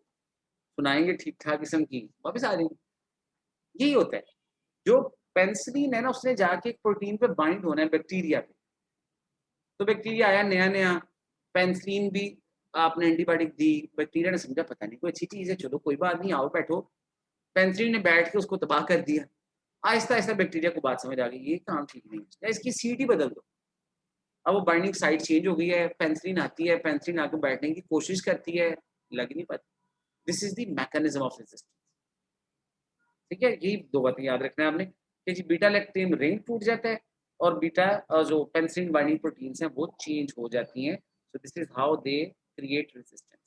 सुनाएँगे ठीक-ठाक किस्म की, वापस आ जाएँगे। यही होता है। जो पेनिसिलिन है ना, उसने जाके एक प्रोटीन पे बाइंड होना है बैक्टीरिया पे। तो बैक्टीरिया आया नया-नया, पेनिसिलिन भी आपने एंटीबायोटिक दी, बैक्टीरिया ने समझा पता नहीं कोई अच्छी चीज़ है, चलो कोई बात नहीं, आओ बैठो। पेनिसिलिन ने बैठ के उसको तबाह कर दिया। आहिस्ता-आहिस्ता बैक्टीरिया को बात समझ आ गई, ये काम ठीक नहीं है, या इसकी सीट ही बदल दो। अब वो बाइंडिंग साइट चेंज हो गई है, पेनिसिलिन आती है, पेनिसिलिन आके बैठने की कोशिश करती है, लग नहीं पाती। This is the mechanism of resistance, ठीक है? यही दो बातें याद रखना है आपने कि जी बीटा लैक्टेम रिंग टूट जाता है और बीटा जो पेनिसिलिन बाइंडिंग प्रोटीन्स हैं वो चेंज हो जाती हैं। So this is how they create resistance.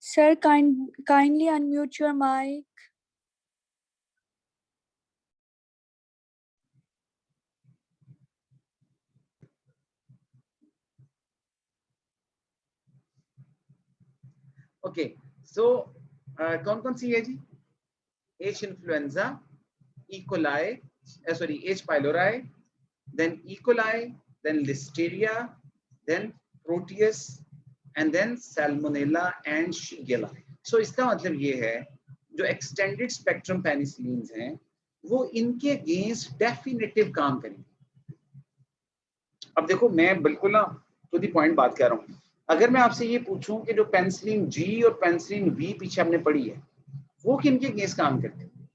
Sir, kindly unmute your mic. Okay, so कौन कौन सी है जी? H influenzae, E coli, sorry H pylori, then E coli, then Listeria, then Proteus and then Salmonella and Shigella. So इसका मतलब ये है जो एक्सटेंडेड स्पेक्ट्रम पेनिसिलिन्स हैं वो इनके अगेंस्ट डेफिनेटिव काम करेंगे. अब देखो मैं बिल्कुल ना टू द पॉइंट बात कर रहा हूँ. अगर मैं आपसे ये पूछूं कि जो पेनिसिलिन जी और पेनिसिलिन वी पीछे हमने पढ़ी है वो किनके अगेंस्ट काम करते हैं,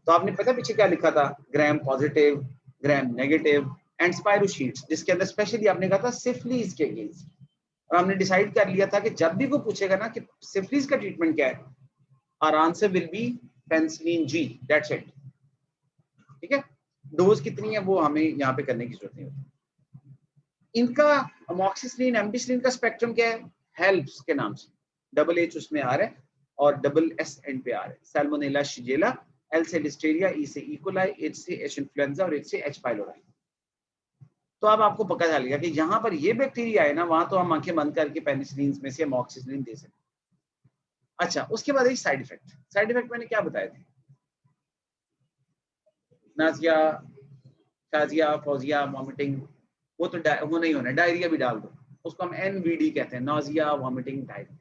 तो आपने पता पीछे क्या लिखा था? Gram positive, gram negative and spirochaetes, जिसके अंदर स्पेशली आपने कहा था सिफिलिस के अगेंस्ट. और हमने डिसाइड कर लिया था कि जब भी वो पूछेगा ना कि सिफिलिस का ट्रीटमेंट क्या है, our answer will be penicillin G, that's it. ठीक है, डोज कितनी है वो हमें यहाँ पे करने की जरूरत नहीं होती. इनका अमॉक्सिसिलिन एम्पिसिलिन का स्पेक्ट्रम क्या है? हेल्प्स के नाम से, डबल एच उसमें आ रहा है और डबल एस एंड पे आ रहा है. सैल्मोनेला शिगेला, एल से लिस्टेरिया, ई से इकोलाई, एच से एच इन्फ्लुएंजा और एच से एच पाइलोराई. तो अब आपको पता चल गया कि यहाँ पर ये बैक्टीरिया है ना, वहां तो हम आंखें बंद करके पेनिसिलिन में से अमॉक्सिसिलिन दे सकते. अच्छा, उसके बाद एक साइड इफेक्ट. साइड इफेक्ट मैंने क्या बताए थे? नाजिया, शाजिया, फौजिया, वॉमिटिंग, वो तो वो नहीं होना. डायरिया भी डाल दो, उसको हम एनवीडी कहते हैं, नाजिया, वॉमिटिंग, डायरिया.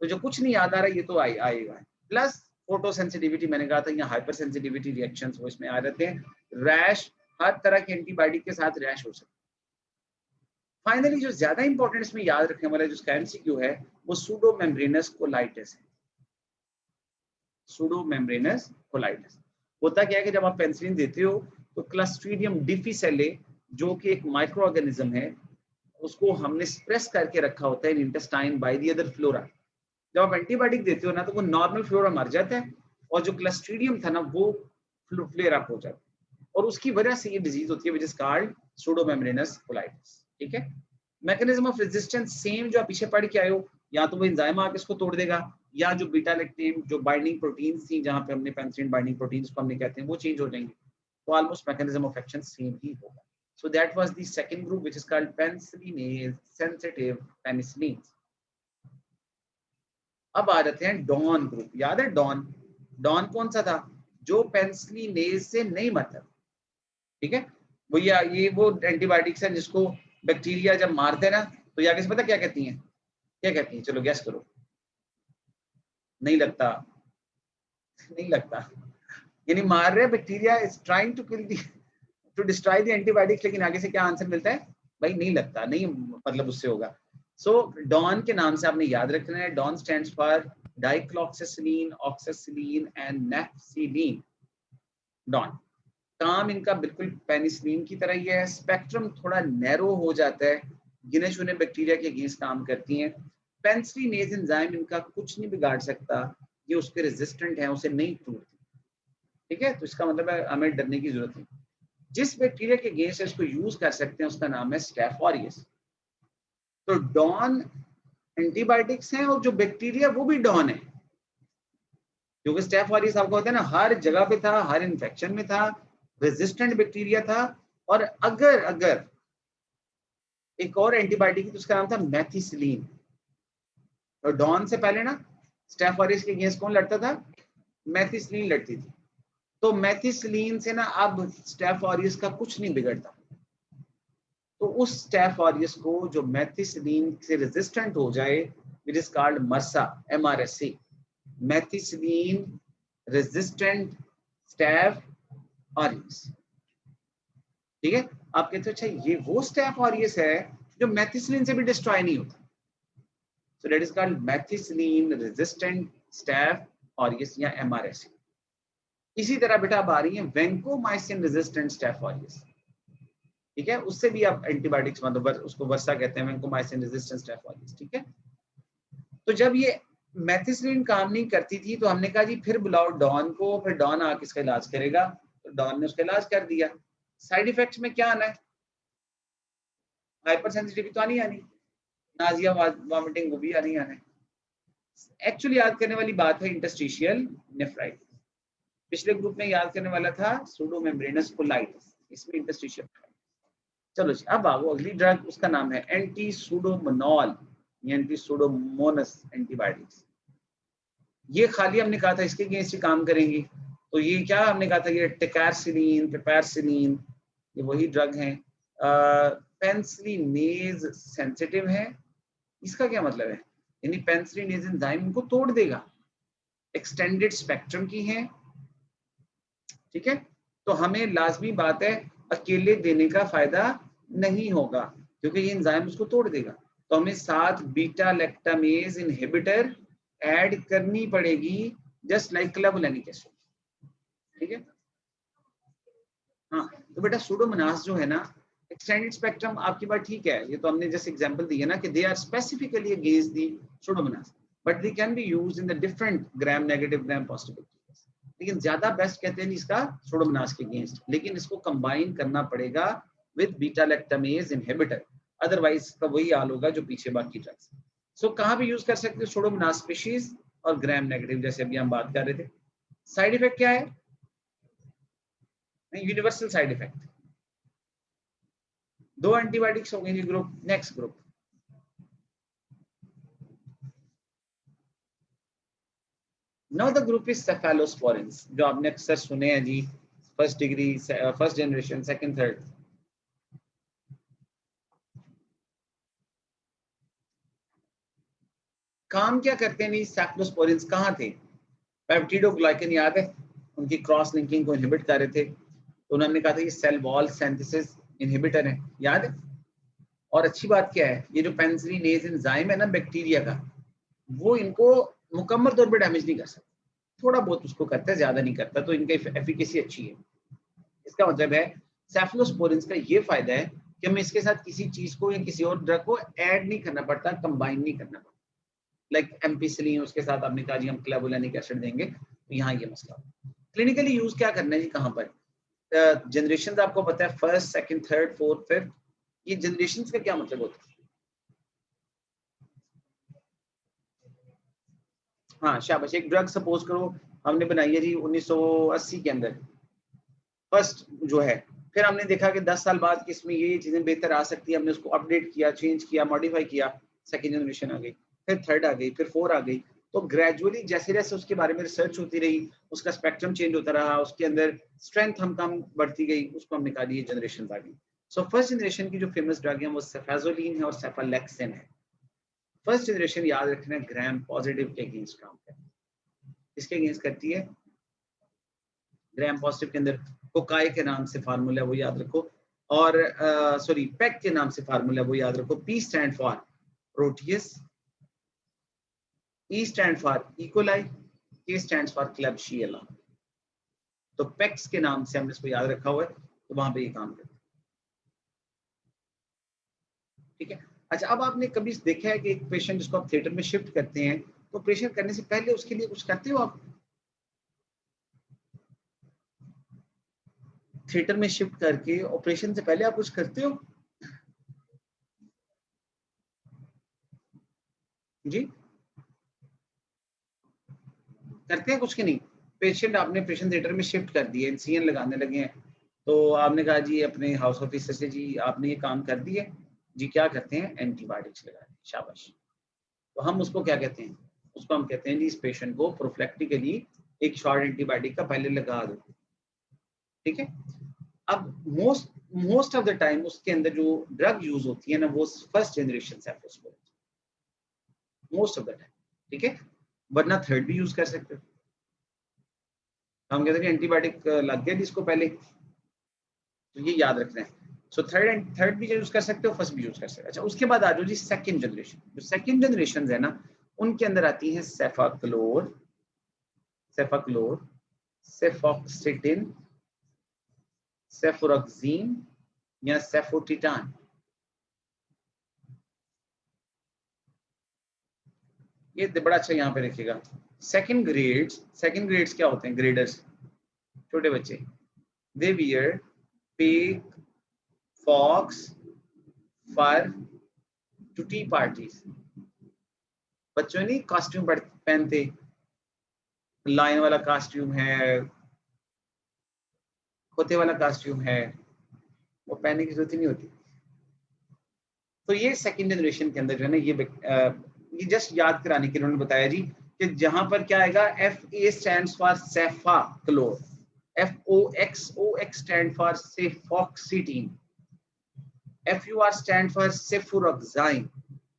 तो जो कुछ नहीं याद आ रहा ये तो आएगा. प्लस फोटो सेंसिटिविटी, मैंने कहा था यहाँ हाइपर सेंसिटिविटी रिएक्शंस वो इसमें आ रहते हैं. रैश, हर तरह के एंटीबायोटिक के साथ रैश हो सकता है. फाइनली जो ज्यादा इंपॉर्टेंट इसमें याद रखने वाला जो इसका एमसीक्यू है वो सूडो मेम्ब्रेनस कोलाइटिस है. सूडो मेम्ब्रेनस कोलाइटिस होता क्या है कि जब आप पेनिसिलिन देते हो तो क्लस्ट्रीडियम डिफिसेले जो कि एक माइक्रो ऑर्गेनिज्म है उसको हमने स्प्रेस करके रखा होता है इन intestine by the other flora. जब आप एंटीबायोटिक देते हो ना तो वो नॉर्मल फ्लोरा मर जाता है और जो क्लस्ट्रीडियम था ना वो फ्लेयर अप हो जाता है और उसकी वजह से ये डिजीज होती है which is called pseudo membranes colitis. ठीक है, मैकेनिज्म ऑफ रेजिस्टेंस सेम जो आप पीछे पढ़ के आए हो, या तो वो एंजाइम आके इसको तोड़ देगा या जो बीटा लैक्टेम जो बाइंडिंग प्रोटीन्स थी जहां पे हमने पेनिसिलिन बाइंडिंग प्रोटीन्स को हमने कहते हैं वो चेंज हो जाएंगे. तो almost mechanism of action same ही होगा. So that was the second group which is called penicillinase sensitive penicillins. अब आ जाते हैं डॉन ग्रुप. याद है डॉन? डॉन कौन सा था? जो पेनिसिलिनेज से नहीं मरता. ठीक है, वो ये वो एंटीबायोटिक्स है जिसको बैक्टीरिया जब मारते हैं ना तो ये आगे से पता क्या कहती हैं? क्या कहती हैं? चलो गैस करो. नहीं लगता, नहीं लगता. यानी मार रहे bacteria is trying to kill the to destroy the antibiotics, लेकिन आगे से क्या आंसर मिलता है? भाई नहीं लगता, नहीं मतलब उससे होगा. सो डॉन के नाम से आपने याद रखना है. DON stands for dicloxacillin, oxacillin and nafcillin. DON काम इनका बिल्कुल पेनिसिलिन की तरह ही है. स्पेक्ट्रम थोड़ा नैरो हो जाता है, गिने चुने बैक्टीरिया के अगेंस्ट काम करती हैं. पेनिसिलिनेज एंजाइम इनका कुछ नहीं बिगाड़ सकता, ये उसके रेजिस्टेंट है, उसे नहीं तोड़ती. ठीक है, तो इसका मतलब है हमें डरने की जरूरत नहीं. जिस बैक्टीरिया के अगेंस्ट इसको यूज कर सकते हैं उसका नाम है स्टेफ ऑरियस. तो डॉन एंटीबायोटिक्स हैं और जो बैक्टीरिया वो भी डॉन है, क्योंकि स्टेफ ऑरियस आपको होता है ना हर जगह पे था, हर इन्फेक्शन में था, रेजिस्टेंट बैक्टीरिया था. और अगर अगर एक और एंटीबायोटिक तो उसका नाम था मेथिसिलीन. तो डॉन से पहले ना स्टेफ ऑरियस के अगेंस्ट कौन लड़ता था? मेथिसिलीन लड़ती थी. तो मेथिसिलीन से ना अब स्टेफ ऑरियस का कुछ नहीं बिगड़ता. तो उस स्टेफ ऑरियस को जो मेथिसिलीन से रेजिस्टेंट हो जाए it is called MRSA, MRSA, methicillin resistant staph aureus. ठीक है, आप कहते हो अच्छा ये वो स्टेफ ऑरियस है जो मेथिसिलीन से भी डिस्ट्रॉय नहीं होता. So that is called methicillin resistant staph aureus या MRSA. इसी तरह बेटा अब आ रही है वेंकोमाइसिन रेजिस्टेंट स्टेफ ऑरियस. ठीक है, उससे भी आप एंटीबायोटिक्स मतलब उसको वर्सा कहते हैं, वेंकोमाइसिन रेजिस्टेंट स्टेफ ऑरियस. ठीक है, तो जब ये मेथिसिलीन काम नहीं करती थी तो हमने कहा जी फिर बुलाओ डॉन को, फिर डॉन आके इसका इलाज करेगा. तो डॉन ने उसका इलाज कर दिया. साइड इफेक्ट्स में क्या आना है? हाइपर सेंसिटिविटी तो आनी आनी, नाजिया, वॉमिटिंग वो भी आनी आना है. एक्चुअली याद करने वाली बात है इंटरस्टिशियल नेफ्राइटिस। पिछले ग्रुप में याद करने वाला था सूडोमेम्ब्रेनस कोलाइटिस, इसमें इंटरस्टिशियल। चलो जी, अब आओ अगली ड्रग, उसका नाम है एंटी सूडोमोनॉल, एंटी सूडोमोनस एंटीबायोटिक्स। ये खाली हमने कहा था इसके अगेंस्ट काम करेंगे, तो ये क्या हमने कहा था, ये टेकारसिलीन, पिपेरसिलीन, ये वही ड्रग हैं। पेनिसिलिनेज सेंसिटिव है, इसका क्या मतलब है, यानी पेनिसिलिनेज एंजाइम को तोड़ देगा, एक्सटेंडेड स्पेक्ट्रम की है, ठीक है। तो हमें लाजमी बात है अकेले देने का फायदा नहीं होगा, क्योंकि ये एंजाइम उसको तोड़ देगा, तो हमें साथ बीटा लैक्टामेज इनहिबिटर ऐड करनी पड़ेगी, जस्ट लाइक क्लेवुलानिक एसिड, ठीक है। हाँ, तो बेटा सूडोमोनास जो है ना, एक्सटेंडेड स्पेक्ट्रम, आपकी बात ठीक है, ये तो हमने जैसे एग्जांपल दी है ना कि they are specifically against the Pseudomonas, but they can be used in the different gram negative gram positive, लेकिन ज्यादा बेस्ट कहते हैं इसका सूडोमोनास के अगेंस्ट, लेकिन इसको कंबाइन करना पड़ेगा with beta lactamase inhibitor, otherwise का वही हाल होगा जो पीछे बाकी ड्रग्स। सो कहाँ भी यूज कर सकते हो सूडोमोनास स्पीशीज और ग्राम नेगेटिव, जैसे अभी हम बात कर रहे थे। साइड इफेक्ट क्या है, यूनिवर्सल साइड इफेक्ट। दो एंटीबायोटिक्स हो गए group, next group now the group is cephalosporins, जो आपने अक्सर सुने हैं जी, first degree, first generation, second, third. काम क्या करते हैं नहीं, सेफेलोस्पोरिन्स कहाँ थे, पेप्टिडोग्लाइकन याद है, उनकी क्रॉस लिंकिंग को इनहिबिट कर रहे थे, तो उन्होंने कहा था ये सेल वॉल सिंथेसिस इनहिबिटर है, याद है। और अच्छी बात क्या है, ये जो पेनिसिलिनेज एंजाइम है ना बैक्टीरिया का, वो इनको मुकम्मल तौर पर डैमेज नहीं कर सकता, थोड़ा बहुत उसको करता है, ज्यादा नहीं करता, तो इनकी एफिकेसी अच्छी है। इसका मतलब है सेफेलोस्पोरिन्स का ये फायदा है कि हमें इसके साथ किसी चीज को या किसी और ड्रग को ऐड नहीं करना पड़ता, कंबाइन नहीं करना पड़ता, लाइक एम्पिसिलिन, उसके साथ आपने कहा जी हम क्लेवुलानिक एसिड देंगे, तो यहाँ ये मसला। क्लिनिकली यूज क्या करना है जी, कहाँ पर जनरेशन आपको पता है, first, second, third, fourth, fifth, ये जनरेशन का क्या मतलब होता है। हाँ शाबाश, एक ड्रग सपोज करो हमने बनाई है जी 1980 के अंदर, फर्स्ट जो है, फिर हमने देखा कि 10 साल बाद इसमें ये चीजें बेहतर आ सकती है, हमने उसको अपडेट किया, चेंज किया, मॉडिफाई किया, सेकंड जनरेशन आ गई, फिर थर्ड आ गई, फिर फोर आ गई, तो ग्रेजुअली जैसे जैसे उसके बारे में रिसर्च होती रही, उसका स्पेक्ट्रम चेंज होता रहा, उसके अंदर स्ट्रेंथ हम कम बढ़ती गई, उसको हमने कहा ये जनरेशन आ गई। सो फर्स्ट जनरेशन की जो फेमस ड्रग है वो सेफेजोलिन है और सेफालेक्सिन है। फर्स्ट जनरेशन याद रखना ग्राम पॉजिटिव के अगेंस्ट काम करती है, इसके अगेंस्ट करती है, ग्राम पॉजिटिव के अंदर कोकाई के नाम से फार्मूला वो याद रखो, और सॉरी पेक के नाम से फार्मूला वो याद रखो, P stand for Proteus, E stand for E coli, के स्टैंड फॉर क्लेब्शियला, तो पेक्स के नाम से हमने इसको याद रखा हुआ है, तो वहां पे ये काम करता है, ठीक है। अच्छा, अब आपने कभी देखा है कि एक पेशेंट जिसको आप थिएटर में शिफ्ट करते हैं, तो ऑपरेशन करने से पहले उसके लिए कुछ करते हो आप, थिएटर में शिफ्ट करके ऑपरेशन से पहले आप कुछ करते हो जी, करते हैं कुछ कि नहीं। पेशेंट आपने ऑपरेशन थिएटर में शिफ्ट कर दिए, इंसिजन लगाने लगे हैं, तो आपने कहा जी अपने हाउस ऑफिसर से जी आपने ये काम कर दिया जी, क्या करते हैं, एंटीबायोटिक्स लगा दें, शाबाश। तो हम उसको क्या कहते हैं, उसको हम कहते हैं जी इस पेशेंट को प्रोफिलैक्टिकली एक शॉर्ट एंटीबायोटिक का पहले लगा दो, ठीक है। अब मोस्ट ऑफ द टाइम उसके अंदर जो ड्रग यूज होती है ना, वो first generation cephalosporin, most of the time, ठीक है, वरना थर्ड भी यूज कर सकते हो। हम कहते हैं एंटीबायोटिक लग गया जिसको पहले, तो ये याद रखना है। सो थर्ड भी यूज कर सकते हो, फर्स्ट भी यूज कर सकते हो। अच्छा, उसके बाद आ जाओ जी सेकंड जनरेशन, जो सेकंड जनरेशन है ना, उनके अंदर आती है सेफाक्लोर, सेफाक्लोर, सेफॉक्सिटिन, सेफोरॉक्सीन या सेफोटिटान। ये बड़ा अच्छा यहाँ पे रखिएगा। सेकंड ग्रेड्स क्या होते हैं, ग्रेडर्स, छोटे बच्चे, they wear pig, fox, fur to tea parties, बच्चों नहीं कॉस्ट्यूम पहनते, लाइन वाला कॉस्ट्यूम है, खोते वाला कॉस्ट्यूम है, वो पहनने की जरूरत ही नहीं होती। तो ये सेकंड जनरेशन के अंदर जो है ना ये जस्ट याद कराने के लिए उन्होंने बताया जी कि जहां पर क्या आएगा, FA stands for cefaclor, FOXOX stand for cefoxitin, FUR stand for cefuroxime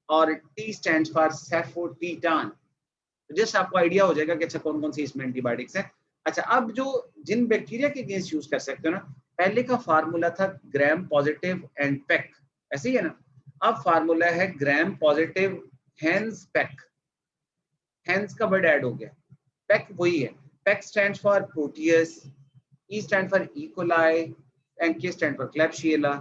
और T स्टैंड फॉर सेफोटीटान। तो जस्ट आपको आइडिया हो जाएगा कि अच्छा कौन कौन सी इसमें एंटीबायोटिक्स है। अच्छा, अब जो जिन बैक्टीरिया के अगेंस्ट यूज कर सकते हो ना, पहले का फार्मूला था ग्राम पॉजिटिव एंड पेक, ऐसे ही है ना। अब फार्मूला है gram positive hence pack, hence का वर्ड ऐड हो गया, पेक वही है, pack stand for Proteus, E stand for E coli and के स्टैंड फॉर क्लैब्शियला,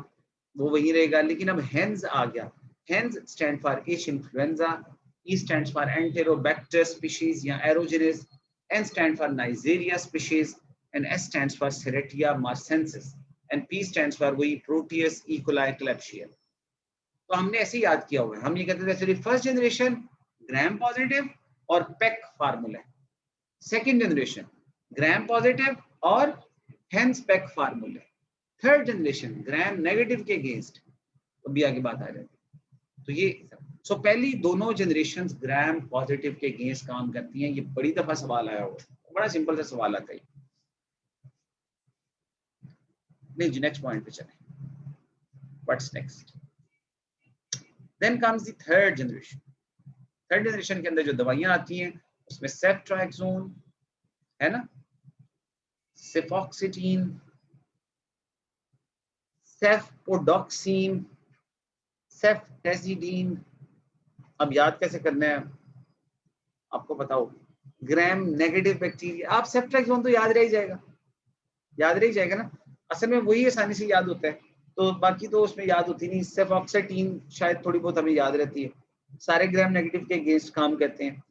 वो वही रहेगा, लेकिन अब हेंस आ गया, hence stand for H influenza, E stands for Enterobacter species या Aerogenes, N stands for Neisseria species and S stands for Serratia marcensis and P stands for वही Proteus, E. coli, Klebsiella। तो हमने ऐसे ही याद किया हुआ है, हम ये कहते थे चलिए फर्स्ट जनरेशन ग्राम पॉजिटिव और PEK formula, second generation gram positive और hence PEK formula, third generation gram negative के अगेंस्ट, तो भी आगे बात आ जाएगी। तो ये सो पहली दोनों जनरेशन ग्राम पॉजिटिव के अगेंस्ट काम करती हैं। ये बड़ी दफा सवाल आया हुआ है, बड़ा सिंपल सा सवाल आता है। नहीं जी, नेक्स्ट पॉइंट पे चलें, what's next. Then comes the third generation. Third generation के अंदर जो दवाइयां आती हैं उसमें सेफ्ट्राक्सोन है ना, सेफॉक्सिटीन, सेफपोडॉक्सिन, सेफ्टेजिडीन। अब याद कैसे करना है आपको बताओ, ग्राम नेगेटिव बैक्टीरिया, आप सेफ्ट्राक्सोन तो याद रह ही जाएगा, याद रह ही जाएगा ना, असल में वही आसानी से याद होता है, तो बाकी तो उसमें याद होती नहीं। सेफॉक्सिटीन शायद थोड़ी बहुत हमें याद रहती है, सारे ग्राम नेगेटिव के अगेंस्ट काम करते हैं।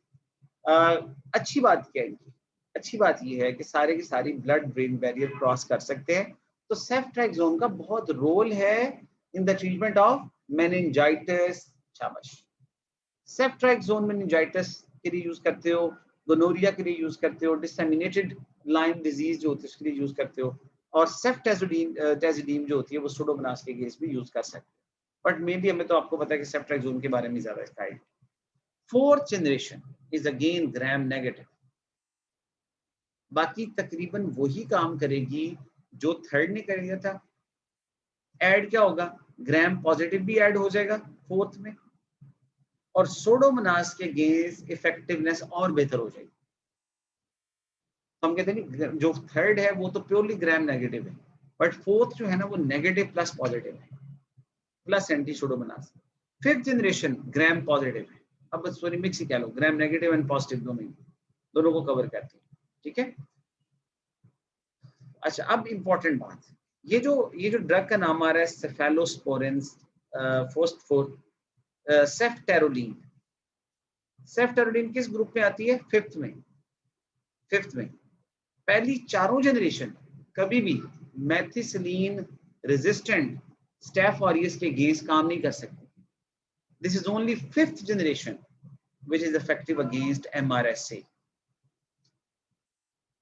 अच्छी बात क्या है इनकी, अच्छी बात ये है कि सारे की सारी ब्लड ब्रेन बैरियर क्रॉस कर सकते हैं, तो सेफ्ट्राक्सोन का बहुत रोल है in the treatment of meningitis. शाबाश, सेफ्ट्राक्सोन मेनिंजाइटिस के लिए यूज करते हो, गोनोरिया के लिए यूज करते हो, डिसेमिनेटेड लाइम डिजीज जो होती है उसके लिए यूज करते हो, और सेफ्टेजिडीन जो होती है वो सुडोमोनास के केस में यूज कर सकते हो। बट मेनली हमें तो आपको पता है कि सेफ्ट्राक्सोन के बारे में ज्यादा इसका idea. Fourth generation is again gram negative, बाकी तकरीबन वही काम करेगी जो थर्ड ने कर दिया था। ऐड क्या होगा, ग्राम पॉजिटिव भी ऐड हो जाएगा फोर्थ में, और सोडोमोनास के अगेंस्ट इफेक्टिवनेस और बेहतर हो जाएगी। हम कहते हैं जो थर्ड है वो तो प्योरली ग्राम नेगेटिव है, बट फोर्थ जो है ना वो नेगेटिव प्लस पॉजिटिव है, plus anti pseudomonas. Fifth generation gram positive है, अब सॉरी मिक्स ही कह लो, ग्राम नेगेटिव एंड पॉजिटिव दोनों को कवर करती है, ठीक है। अच्छा, अब इंपॉर्टेंट बात, ये जो ड्रग का नाम आ रहा है सेफेलोस्पोरिन्स सेफ्टेरोलीन, सेफ्टेरोलीन किस ग्रुप में आती है, फिफ्थ में। पहली चारों जनरेशन कभी भी मेथिसिलीन रेजिस्टेंट स्टेफ ऑरियस के अगेंस्ट काम नहीं कर सकते। This is only fifth generation which is effective against MRSA।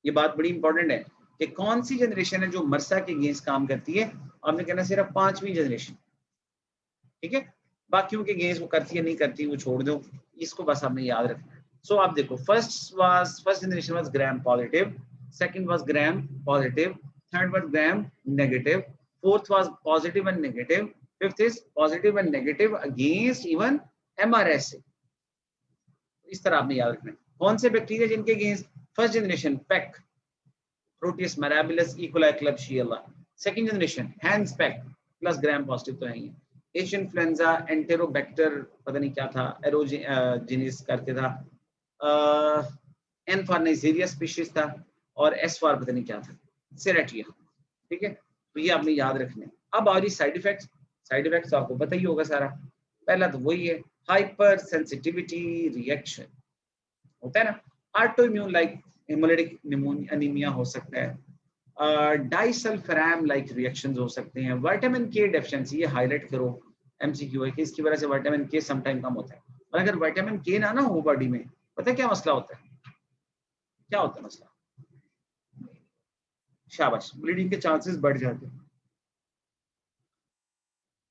ये बात बड़ी इंपॉर्टेंट है कि कौन सी जनरेशन है जो मरसा के अगेंस्ट काम करती है। आपने कहना सिर्फ पांचवी जनरेशन, ठीक है, बाकियों के अगेंस्ट वो करती है नहीं करती वो छोड़ दो, इसको बस आपने याद रखना है। सो आप देखो, first generation was gram positive, second was gram positive, third was gram negative, fourth was positive and negative, fifth is positive and negative against even MRSA। इस तरह आपने याद रखना है। कौन से बैक्टीरिया जिनके against, first generation PEK, Proteus mirabilis, E coli, Klebsiella. Second generation hence PEK plus gram positive तो है ही, एच इन्फ्लुएंजा, एंटेरोबैक्टर पता नहीं क्या था, एरोजेनिस करके था, एन फॉर नाइजेरिया स्पीशीज था, और एस फॉर पता नहीं क्या था, सेरेटिया, ठीक है। तो ये आपने याद रखने। अब आ रही साइड इफेक्ट्स, साइड इफेक्ट्स आपको पता ही होगा सारा। पहला तो वही है हाइपर सेंसिटिविटी रिएक्शन, होता है ना, auto immune like haemolytic anaemia हो सकता है, डाइसल्फराम लाइक रिएक्शंस हो सकते हैं, विटामिन के डेफिशिएंसी, ये हाईलाइट करो, MCQ है कि इसकी वजह से विटामिन के समटाइम कम होता है। और अगर विटामिन के ना ना हो बॉडी में, पता है क्या मसला होता है? क्या होता है मसला? शाबाश, ब्लीडिंग के चांसेस बढ़ जाते हैं।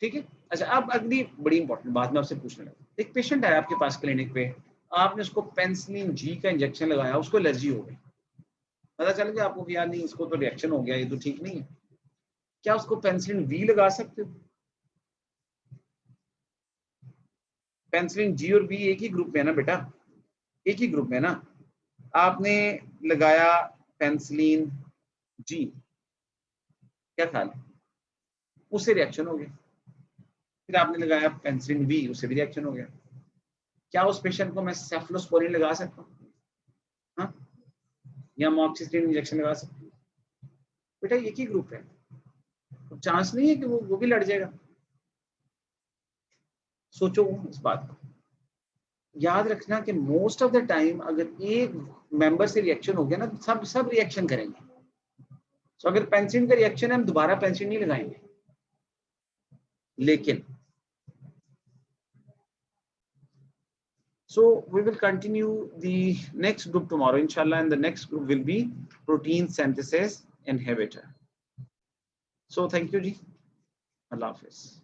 ठीक है। अच्छा, अब अगली बड़ी इंपॉर्टेंट बात मैं आपसे पूछने लगा। एक पेशेंट आया आपके पास क्लिनिक पे, आपने उसको पेनिसिलिन जी का इंजेक्शन लगाया, उसको एलर्जी हो गई। पता चल गया आपको कि यार नहीं, इसको तो रिएक्शन हो गया, ये तो ठीक नहीं है। क्या उसको पेनिसिलिन वी लगा सकते हो? पेनिसिलिन जी और वी एक ही ग्रुप में है ना बेटा, एक ही ग्रुप में है ना। आपने लगाया पेनिसिलिन जी, क्या ख्याल है? उससे रिएक्शन हो गया। फिर आपने लगाया पेनिसिलिन वी, उससे भी रिएक्शन हो गया। क्या उस पेशेंट को मैं सेफलोस्पोरिन लगा सकता हूँ? हाँ, या अमॉक्सिसिलिन इंजेक्शन लगा सकता हूँ? बेटा एक ही ग्रुप है, तो चांस नहीं है कि वो भी लड़ जाएगा। सोचो इस बात को, याद रखना कि मोस्ट ऑफ द टाइम अगर एक मेंबर से रिएक्शन हो गया ना, तो सब रिएक्शन करेंगे। तो अगर पेंसिलिन का रिएक्शन है, हम दोबारा पेंसिलिन नहीं लगाएंगे। लेकिन so we will continue the next group tomorrow inshallah, and the next group will be protein synthesis inhibitor. So thank you ji, Allah Hafiz.